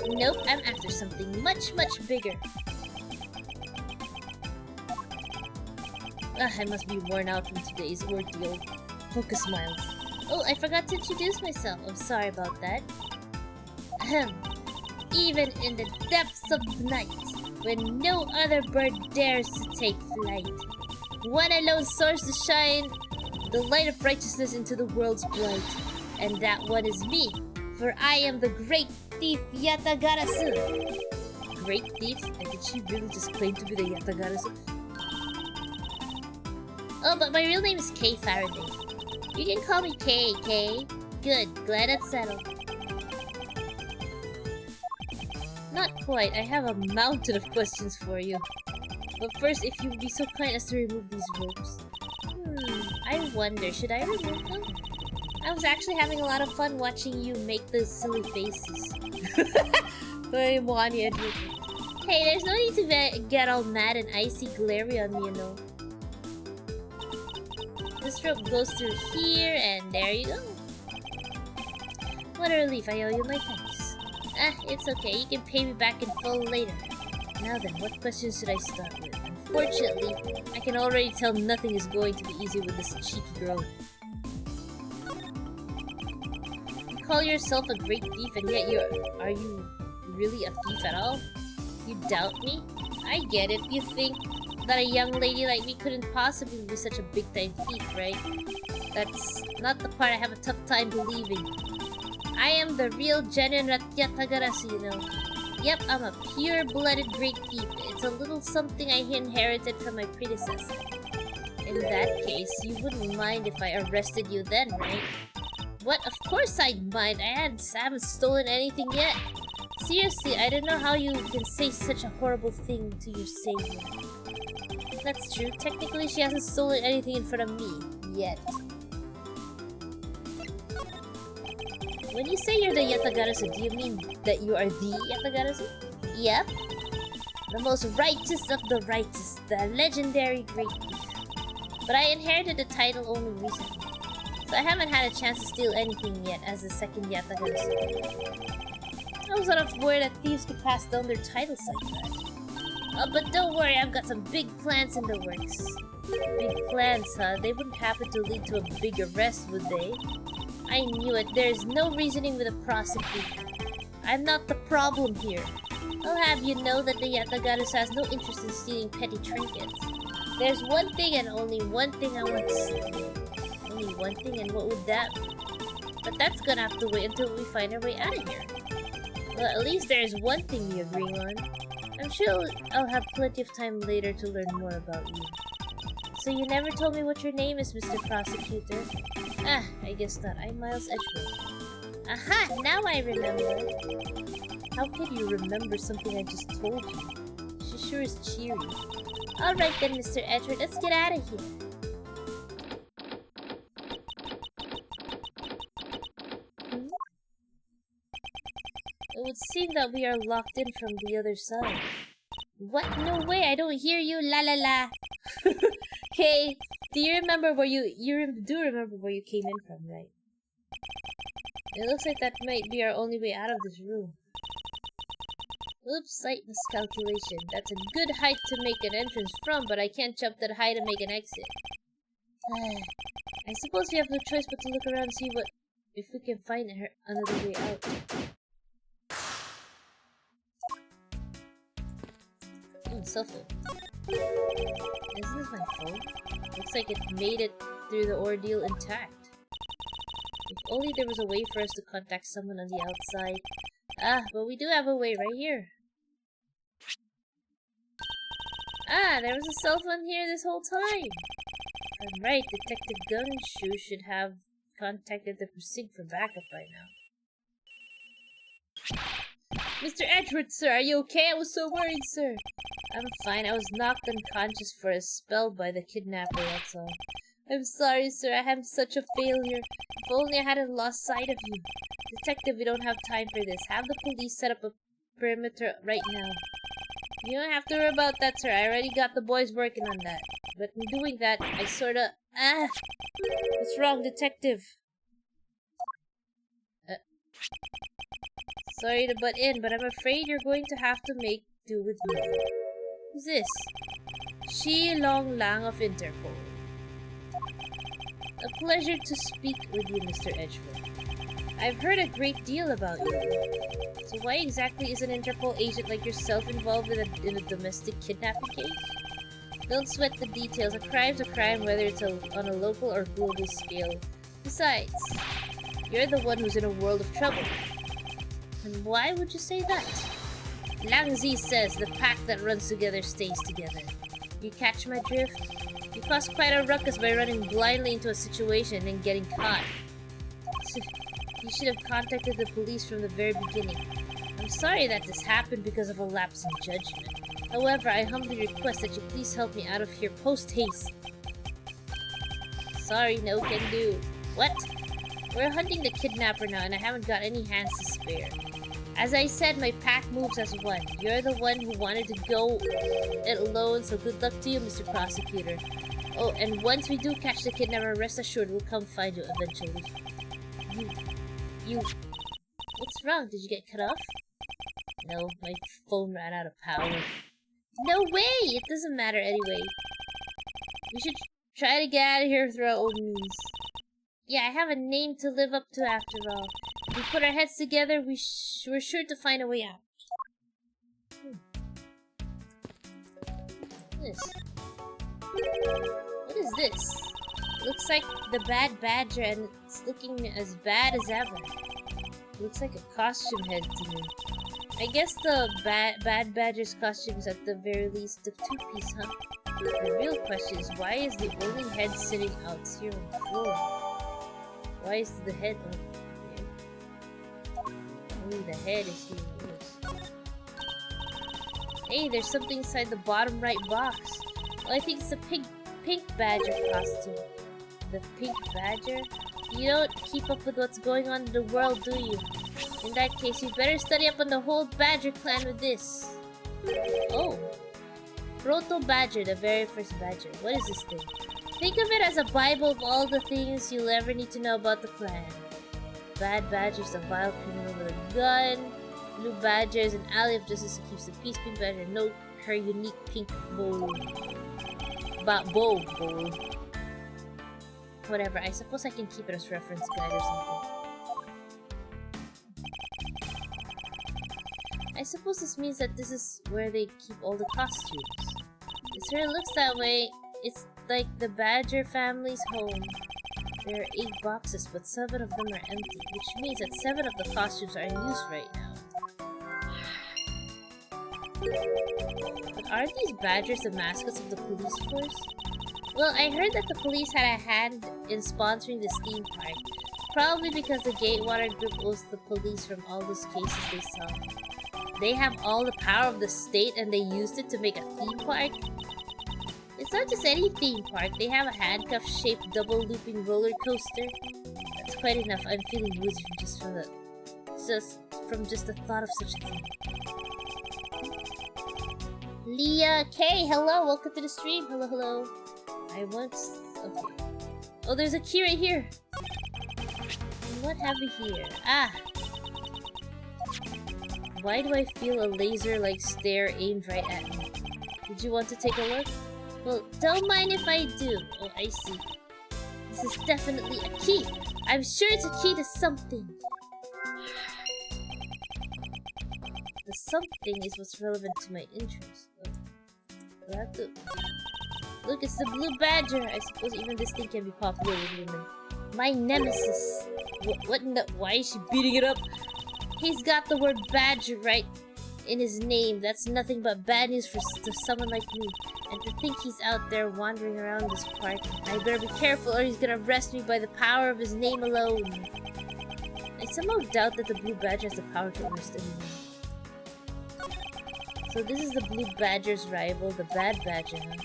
Nope, I'm after something much, much bigger. I must be worn out from today's ordeal. Focus, Miles. Oh, I forgot to introduce myself. I'm sorry about that. Ahem. Even in the depths of night, when no other bird dares to take flight, one alone soars to shine the light of righteousness into the world's blight. And that one is me, for I am the great thief Yatagarasu. Great thief? And did she really just claim to be the Yatagarasu? Oh, but my real name is Kay Faraday. You can call me Kay, Kay. Good, glad it's settled. Not quite, I have a mountain of questions for you. But first, if you would be so kind as to remove these ropes. I wonder, should I remove them? I was actually having a lot of fun watching you make those silly faces. Hey, there's no need to get all mad and icy glary on me, you know. This rope goes through here, and there you go. What a relief, I owe you my thanks. It's okay, you can pay me back in full later. Now then, what questions should I start with? Unfortunately, I can already tell nothing is going to be easy with this cheeky girl. You call yourself a great thief, and yet are you really a thief at all? You doubt me? I get it, you think that a young lady like me couldn't possibly be such a big-time thief, right? That's not the part I have a tough time believing. I am the real genuine Yatagarasu, you know. Yep, I'm a pure-blooded great thief. It's a little something I inherited from my predecessor. In that case, you wouldn't mind if I arrested you then, right? What? Of course I'd mind. I haven't stolen anything yet. Seriously, I don't know how you can say such a horrible thing to your savior. That's true. Technically, she hasn't stolen anything in front of me. Yet. When you say you're the Yatagarasu, do you mean that you are the Yatagarasu? Yep. The most righteous of the righteous. The legendary great thief. But I inherited the title only recently. So I haven't had a chance to steal anything yet as the second Yatagarasu. I was sort of worried that thieves could pass down their titles like that. But don't worry, I've got some big plans in the works. Big plans, huh? They wouldn't happen to lead to a big arrest, would they? I knew it. There's no reasoning with a prosecutor. I'm not the problem here. I'll have you know that the Yatagarasu has no interest in stealing petty trinkets. There's one thing and only one thing I want to steal. Only one thing, and what would that be? But that's gonna have to wait until we find our way out of here. Well, at least there's one thing we agree on. I'm sure I'll have plenty of time later to learn more about you. So you never told me what your name is, Mr. Prosecutor. I guess not. I'm Miles Edgeworth. Aha! Now I remember. How could you remember something I just told you? She sure is cheery. Alright then, Mr. Edgeworth, let's get out of here. It would seem that we are locked in from the other side. What? No way, I don't hear you, la la la. Okay, do you remember where you do remember where you came in from, right? It looks like that might be our only way out of this room. Oops, slight miscalculation. That's a good height to make an entrance from, but I can't jump that high to make an exit. I suppose we have no choice but to look around and see if we can find another way out. Cell phone. Isn't this my phone? Looks like it made it through the ordeal intact. If only there was a way for us to contact someone on the outside. But we do have a way right here. There was a cell phone here this whole time. If I'm right, Detective Gumshoe should have contacted the precinct for backup by now. Mr. Edward, sir, are you okay? I was so worried, sir. I'm fine. I was knocked unconscious for a spell by the kidnapper, that's all. I'm sorry, sir. I am such a failure. If only I hadn't lost sight of you. Detective, we don't have time for this. Have the police set up a perimeter right now. You don't have to worry about that, sir. I already got the boys working on that. But in doing that, I sorta... What's wrong, detective? Sorry to butt in, but I'm afraid you're going to have to make do with me. Who's this? Shi Long Lang of Interpol. A pleasure to speak with you, Mr. Edgeworth. I've heard a great deal about you. So why exactly is an Interpol agent like yourself involved in a domestic kidnapping case? Don't sweat the details. A crime's a crime whether it's on a local or global scale. Besides, you're the one who's in a world of trouble. And why would you say that? Lang Zi says the pack that runs together stays together. You catch my drift? You caused quite a ruckus by running blindly into a situation and then getting caught. You should have contacted the police from the very beginning. I'm sorry that this happened because of a lapse in judgment. However, I humbly request that you please help me out of here post-haste. Sorry, no can do. What? We're hunting the kidnapper now and I haven't got any hands to spare. As I said, my pack moves as one. You're the one who wanted to go it alone, so good luck to you, Mr. Prosecutor. Oh, and once we do catch the kidnapper, rest assured we'll come find you eventually. You... What's wrong? Did you get cut off? No, my phone ran out of power. No way! It doesn't matter anyway. We should try to get out of here through our own means. Yeah, I have a name to live up to after all. If we put our heads together, we're sure to find a way out. What is this? Looks like the Bad Badger and it's looking as bad as ever. Looks like a costume head to me. I guess the Bad Badger's costume is at the very least a two-piece, huh? The real question is, why is the only head sitting out here on the floor? Why is the head up here? Only the head is here. Hey, there's something inside the bottom right box. Oh, I think it's the pink badger costume. The pink badger? You don't keep up with what's going on in the world, do you? In that case, you better study up on the whole Badger clan with this. Oh. Proto Badger, the very first Badger. What is this thing? Think of it as a bible of all the things you'll ever need to know about the clan. Bad Badger is a vile criminal with a gun. Blue Badger is an ally of justice who keeps the peace. Pink Badger, note her unique pink bow. Bow. Whatever, I suppose I can keep it as reference guide or something. I suppose this means that this is where they keep all the costumes. It sort of looks that way. It's like the Badger family's home. There are 8 boxes, but 7 of them are empty, which means that 7 of the costumes are in use right now. But aren't these Badgers the mascots of the police force? Well, I heard that the police had a hand in sponsoring this theme park. Probably because the Gatewater group owes the police from all those cases they saw. They have all the power of the state and they used it to make a theme park? It's not just any theme park. They have a handcuff-shaped double-looping roller coaster. That's quite enough. I'm feeling woozy from just the thought of such a thing. Leah K, hello, welcome to the stream. Hello. Okay. Oh, there's a key right here. And what have we here? Ah. Why do I feel a laser-like stare aimed right at me? Did you want to take a look? Well, don't mind if I do. Oh, I see. This is definitely a key. I'm sure it's a key to something. The something is what's relevant to my interest. Oh. Have to... Look, it's the Blue Badger. I suppose even this thing can be popular with women. My nemesis. What in the... Why is she beating it up? He's got the word Badger right in his name. That's nothing but bad news for someone like me. And to think he's out there wandering around this park, I better be careful or he's gonna arrest me by the power of his name alone. I somehow doubt that the Blue Badger has the power to arrest anyone. So this is the Blue Badger's rival, the Bad Badger, huh?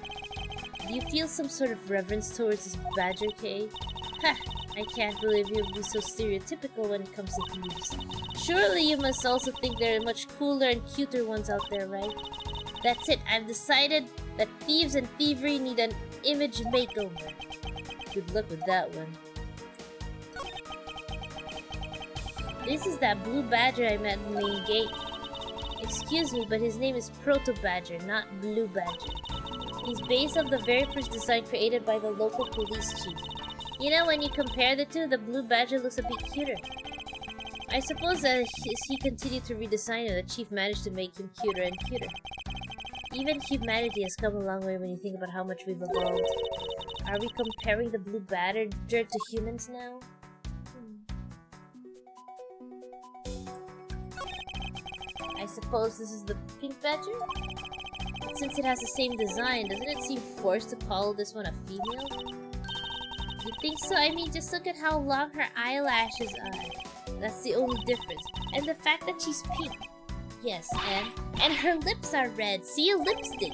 Do you feel some sort of reverence towards this Badger, Kay? Ha! I can't believe you'll be so stereotypical when it comes to thieves. Surely you must also think there are much cooler and cuter ones out there, right? That's it, I've decided that thieves and thievery need an image makeover. Good luck with that one. This is that Blue Badger I met in the main gate. Excuse me, but his name is Proto Badger, not Blue Badger. He's based on the very first design created by the local police chief. You know, when you compare the two, the Blue Badger looks a bit cuter. I suppose that as he continued to redesign it, the chief managed to make him cuter and cuter. Even humanity has come a long way when you think about how much we've evolved. Are we comparing the Blue Badger to humans now? I suppose this is the Pink Badger? But since it has the same design, doesn't it seem forced to call this one a female? You think so? I mean, just look at how long her eyelashes are. That's the only difference. And the fact that she's pink. Yes, and her lips are red. See a lipstick.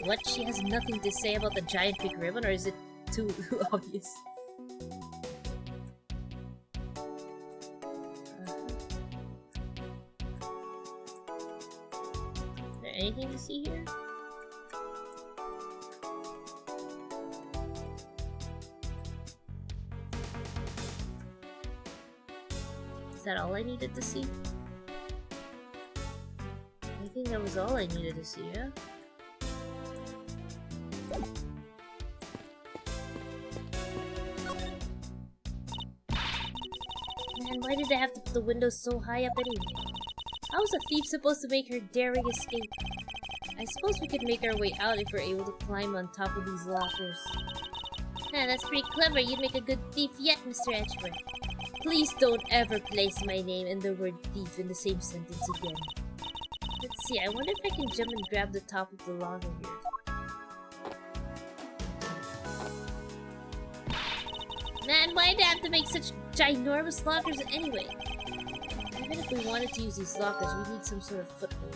What? She has nothing to say about the giant pink ribbon, or is it too obvious? Is there anything to see here? Is that all I needed to see? I think that was all I needed to see, yeah? Man, why did they have to put the windows so high up anyway? How was a thief supposed to make her daring escape? I suppose we could make our way out if we're able to climb on top of these lockers. Ah, that's pretty clever. You'd make a good thief yet, Mr. Edgeworth. Please don't ever place my name and the word thief in the same sentence again. Let's see, I wonder if I can jump and grab the top of the locker here. Man, why'd they have to make such ginormous lockers anyway? Even if we wanted to use these lockers, we need some sort of foothold.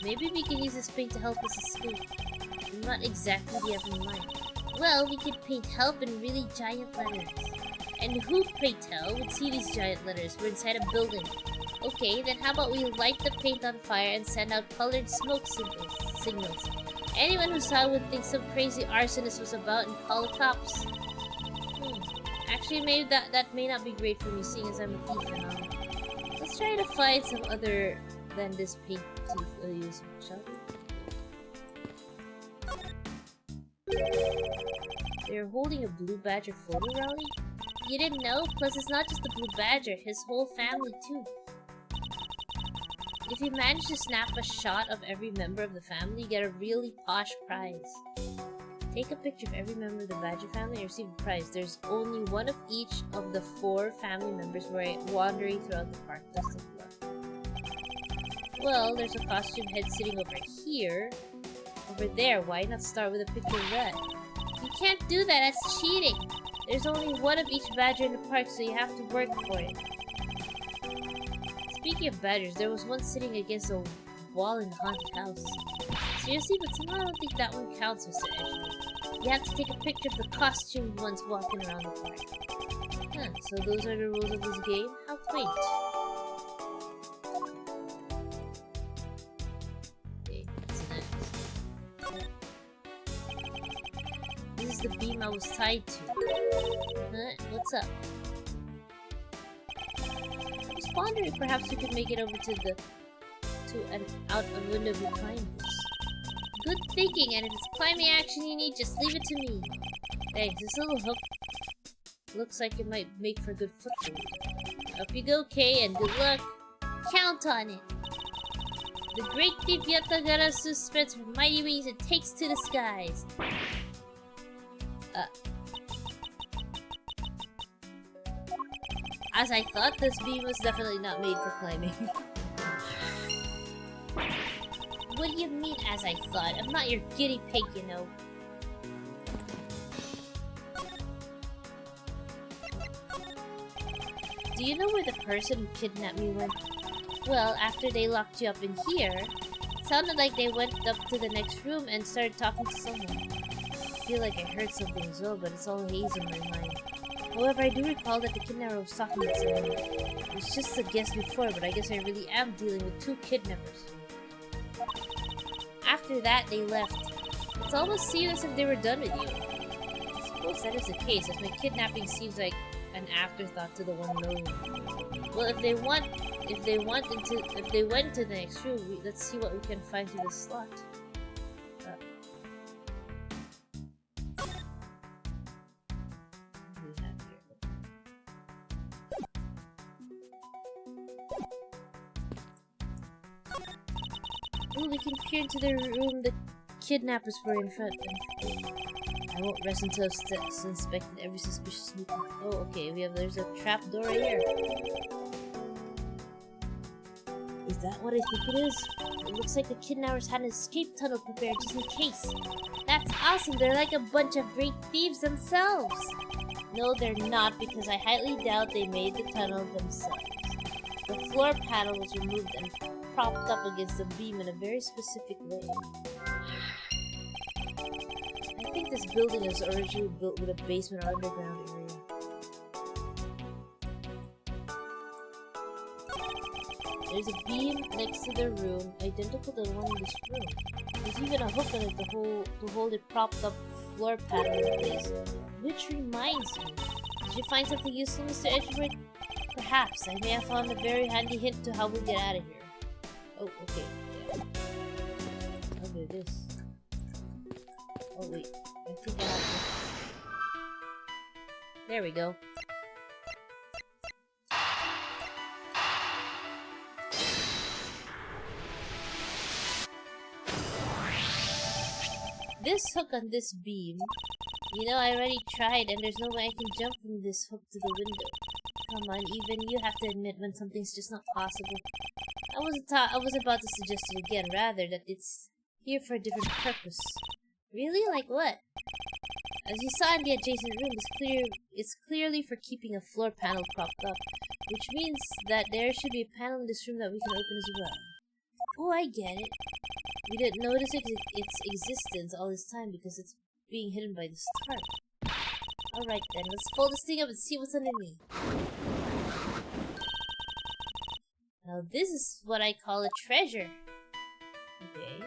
Maybe we can use this paint to help us escape. Not exactly the other in mind. Well, we could paint help in really giant letters. And who, pray tell, would see these giant letters? We're inside a building. Okay, then how about we light the paint on fire and send out colored smoke signals. Anyone who saw it would think some crazy arsonist was about and call the cops. Actually, maybe that may not be great for me, seeing as I'm a thief and all. Let's try to find some other than this paint to use, shall we? They're holding a Blue Badger photo rally? You didn't know? Plus it's not just the Blue Badger, his whole family too. If you manage to snap a shot of every member of the family, you get a really posh prize. Take a picture of every member of the Badger family and receive a prize. There's only one of each of the 4 family members wandering throughout the park. Best of luck. Well, there's a costume head sitting over here. Over there, why not start with a picture of that? You can't do that, that's cheating! There's only one of each badger in the park, so you have to work for it. Speaking of badgers, there was one sitting against a wall in the haunted house. Seriously, but somehow I don't think that one counts, Mr. Edgeworth. You have to take a picture of the costumed ones walking around the park. Huh, so those are the rules of this game? How quaint. This is the beam I was tied to. Huh? What's up? I was wondering if perhaps we could make it over to an out a window behind us. Good thinking, and if it's climbing action you need, just leave it to me. Thanks, this little hook looks like it might make for good foothold. Up you go, Kay, and good luck. Count on it. The great thief Yatagarasu spreads her mighty wings and takes to the skies. As I thought, this beam was definitely not made for climbing. What do you mean, as I thought? I'm not your guinea pig, you know. do you know where the person who kidnapped me went? Well, after they locked you up in here, it sounded like they went up to the next room and started talking to someone. I feel like I heard something as well, but it's all haze in my mind. However, I do recall that the kidnapper was talking to someone. It was just a guess before, but I guess I really am dealing with 2 kidnappers. After that, they left. It almost seemed as if they were done with you. I suppose that is the case, as my kidnapping seems like an afterthought to the 1 million. Well, if they went to the next room, let's see what we can find through the slot. Oh, we can peer into the room the kidnappers were in front of. I won't rest until I've inspected every suspicious movement. Oh, okay, there's a trap door right here. Is that what I think it is? It looks like the kidnappers had an escape tunnel prepared just in case. That's awesome, they're like a bunch of great thieves themselves. No, they're not, because I highly doubt they made the tunnel themselves. The floor panel was removed and propped up against the beam in a very specific way. I think this building is originally built with a basement or underground area. There's a beam next to the room, identical to the one in this room. There's even a hook on it to hold it propped up floor panel in place. Which reminds me, did you find something useful, Mr. Edgeworth? Perhaps. I may have found a very handy hint to how we'll get out of here. Oh, okay. Yeah. I'll do this. Oh, wait. I think I have to... There we go. This hook on this beam, you know, I already tried and there's no way I can jump from this hook to the window. Come on, even you have to admit when something's just not possible. I was about to suggest it again, rather, that it's here for a different purpose. Really? Like what? As you saw in the adjacent room, it's clearly for keeping a floor panel propped up, which means that there should be a panel in this room that we can open as well. Oh, I get it. We didn't notice its existence all this time because it's being hidden by this tarp. Alright then, let's fold this thing up and see what's underneath. Now this is what I call a treasure. Okay.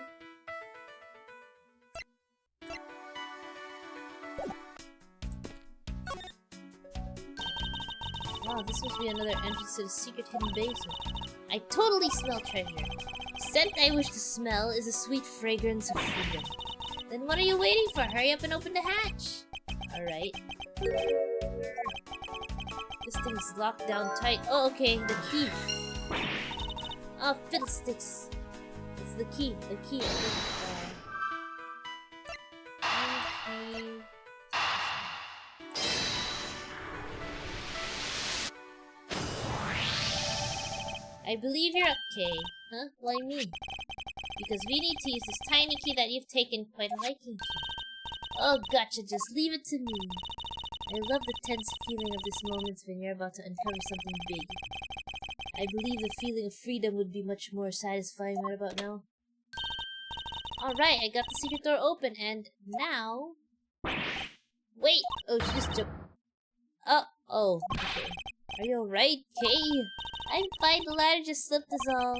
Wow, this must be another entrance to the secret hidden basement. I totally smell treasure. The scent I wish to smell is a sweet fragrance of freedom. Then what are you waiting for? Hurry up and open the hatch! Alright. This thing's locked down tight. Oh, okay, the key. Oh, fiddlesticks. It's the key, I think. I believe you're up, Kay. Huh? Why me? Because we need to use this tiny key that you've taken quite a liking to. Oh, gotcha, just leave it to me. I love the tense feeling of this moment when you're about to uncover something big. I believe the feeling of freedom would be much more satisfying right about now. Alright, I got the secret door open, and now... Wait! Oh, she just jumped. Oh, okay. Are you alright, Kay? I'm fine, the ladder just slipped us all.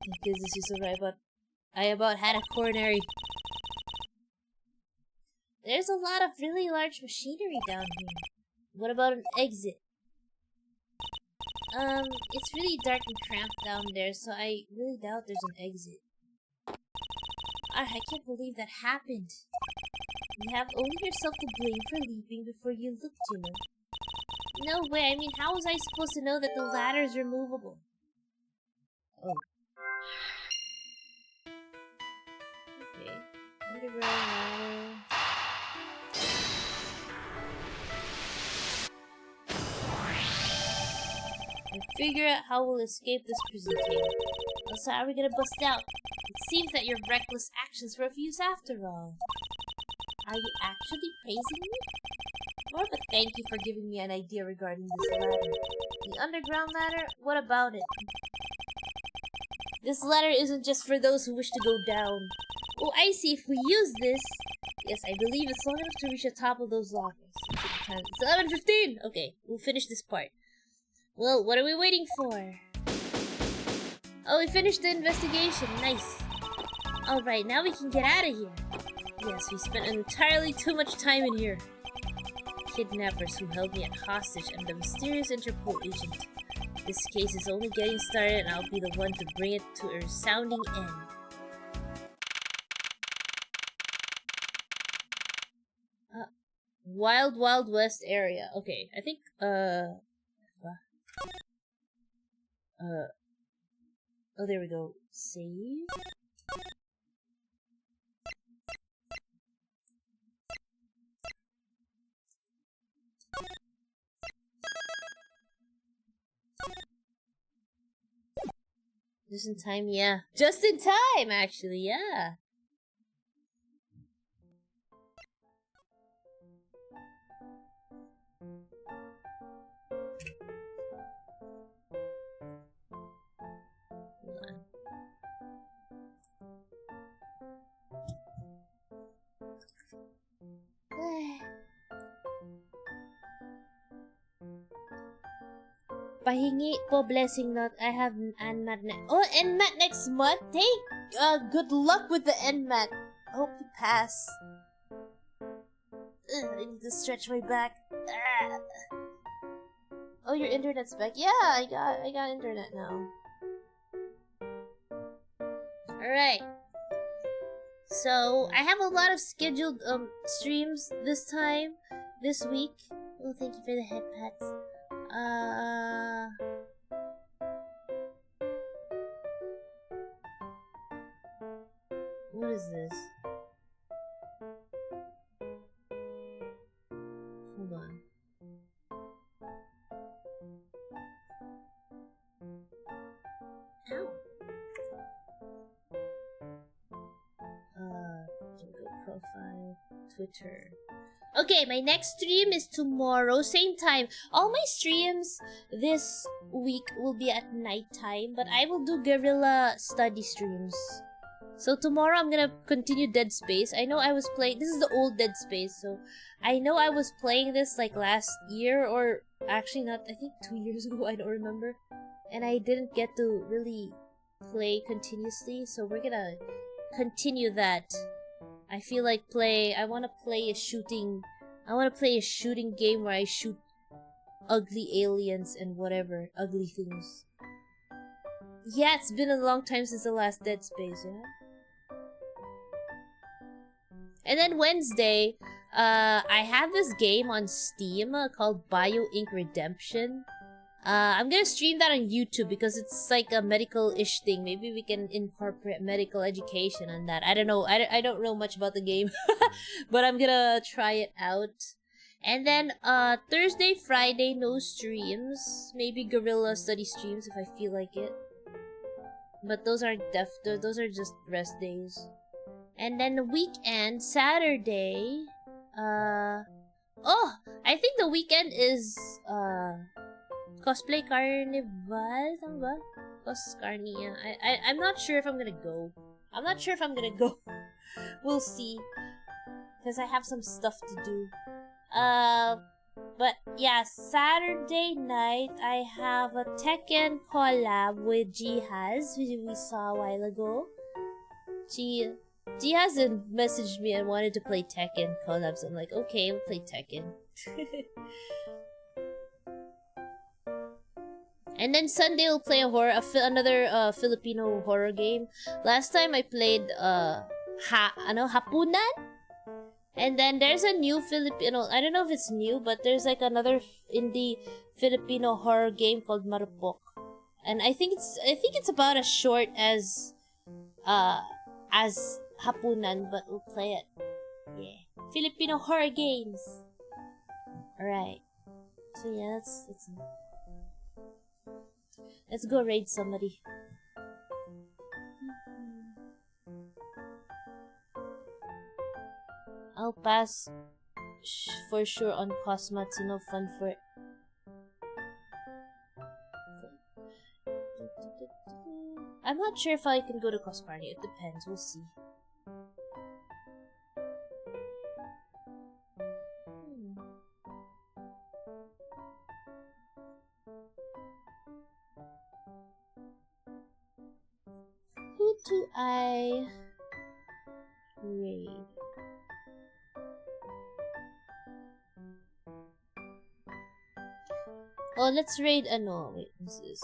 Thank goodness you're so right about... I about had a coronary. There's a lot of really large machinery down here. What about an exit? It's really dark and cramped down there, so I really doubt there's an exit. I can't believe that happened. You have only yourself to blame for leaping before you looked, you know. No way, I mean, how was I supposed to know that the ladder is removable? Oh. Okay. Underground ladder. And figure out how we'll escape this prison cave. Also, how are we gonna bust out? It seems that your reckless actions were of use after all. Are you actually praising me? More of a thank you for giving me an idea regarding this ladder. The underground ladder? What about it? This ladder isn't just for those who wish to go down. Oh, I see. If we use this... Yes, I believe it's long enough to reach the top of those lockers. It's 11:15! Okay, we'll finish this part. Well, what are we waiting for? Oh, we finished the investigation. Nice. Alright, now we can get out of here. Yes, we spent entirely too much time in here. Kidnappers who held me at hostage and the mysterious Interpol agent. This case is only getting started and I'll be the one to bring it to a resounding end. Wild Wild West area. Okay, I think, oh, there we go. Save. Just in time, yeah. Just in time, actually, yeah. Hold on. Pahingi po blessing note. I have NMAT NMAT next month. Hey, good luck with the NMAT. Hope you pass. I need to stretch my back. Oh, your internet's back. Yeah, I got internet now. Alright. So I have a lot of scheduled streams this week. Oh, thank you for the head pats. What is this? Hold on. Ow. Jingle profile, Twitter. Okay, my next stream is tomorrow, same time. All my streams this week will be at night time, but I will do guerrilla study streams. So tomorrow I'm gonna continue Dead Space. I know I was playing... This is the old Dead Space, so... I know I was playing this like last year, or actually not, I think 2 years ago, I don't remember. And I didn't get to really play continuously, so we're gonna continue that. I feel like I want to play a shooting game where I shoot ugly aliens and whatever ugly things. Yeah, it's been a long time since the last Dead Space, yeah? And then Wednesday, I have this game on Steam called Bio Inc. Redemption. I'm gonna stream that on YouTube because it's like a medical-ish thing. Maybe we can incorporate medical education on that. I don't know. I don't know much about the game. But I'm gonna try it out. And then, Thursday, Friday, no streams. Maybe guerrilla study streams if I feel like it. But those are just rest days. And then the weekend, Saturday, oh! I think the weekend is, Cosplay Carnival, tama ba? Coscarnia. I'm not sure if I'm gonna go. We'll see. Because I have some stuff to do. But yeah, Saturday night, I have a Tekken collab with Jihaz, who we saw a while ago. Jihaz messaged me and wanted to play Tekken collabs. I'm like, okay, we'll play Tekken. And then Sunday we'll play another Filipino horror game. Last time I played Hapunan. And then there's a new Filipino, I don't know if it's new, but there's like another indie Filipino horror game called Marupok. And I think it's about as short as Hapunan, but we'll play it. Yeah. Filipino horror games. Alright. So yeah, let's go raid somebody. I'll pass for sure on Cosmatsu, no fun for... I'm not sure if I can go to Cosparty. It depends. We'll see. Who do I raid? Oh, let's raid no, wait, what's this?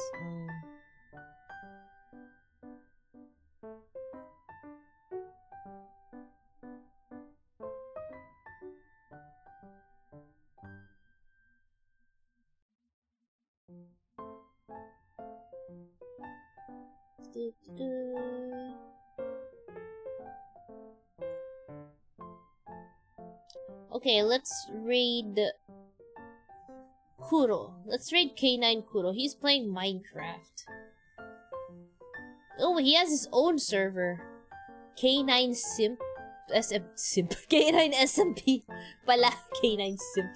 Okay, let's raid Kuro. Let's raid K9 Kuro. He's playing Minecraft. Oh, he has his own server. K9 Simp. Simp. K9 SMP. Pala, K9 Simp.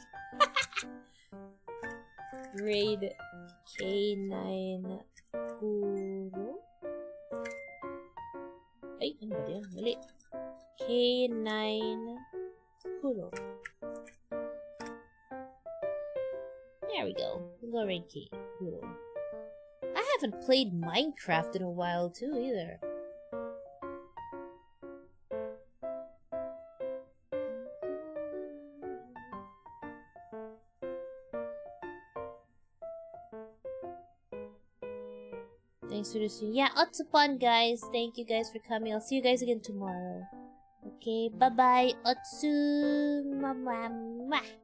Raid K9 Kuro. Ay, ano ba yan? Mali. K9 Kuro. There we go. We'll go raid K Kuro. I haven't played Minecraft in a while too either. Thanks for listening. Yeah, Otsupon guys. Thank you guys for coming. I'll see you guys again tomorrow. Okay, bye-bye. Otsu. Mwah.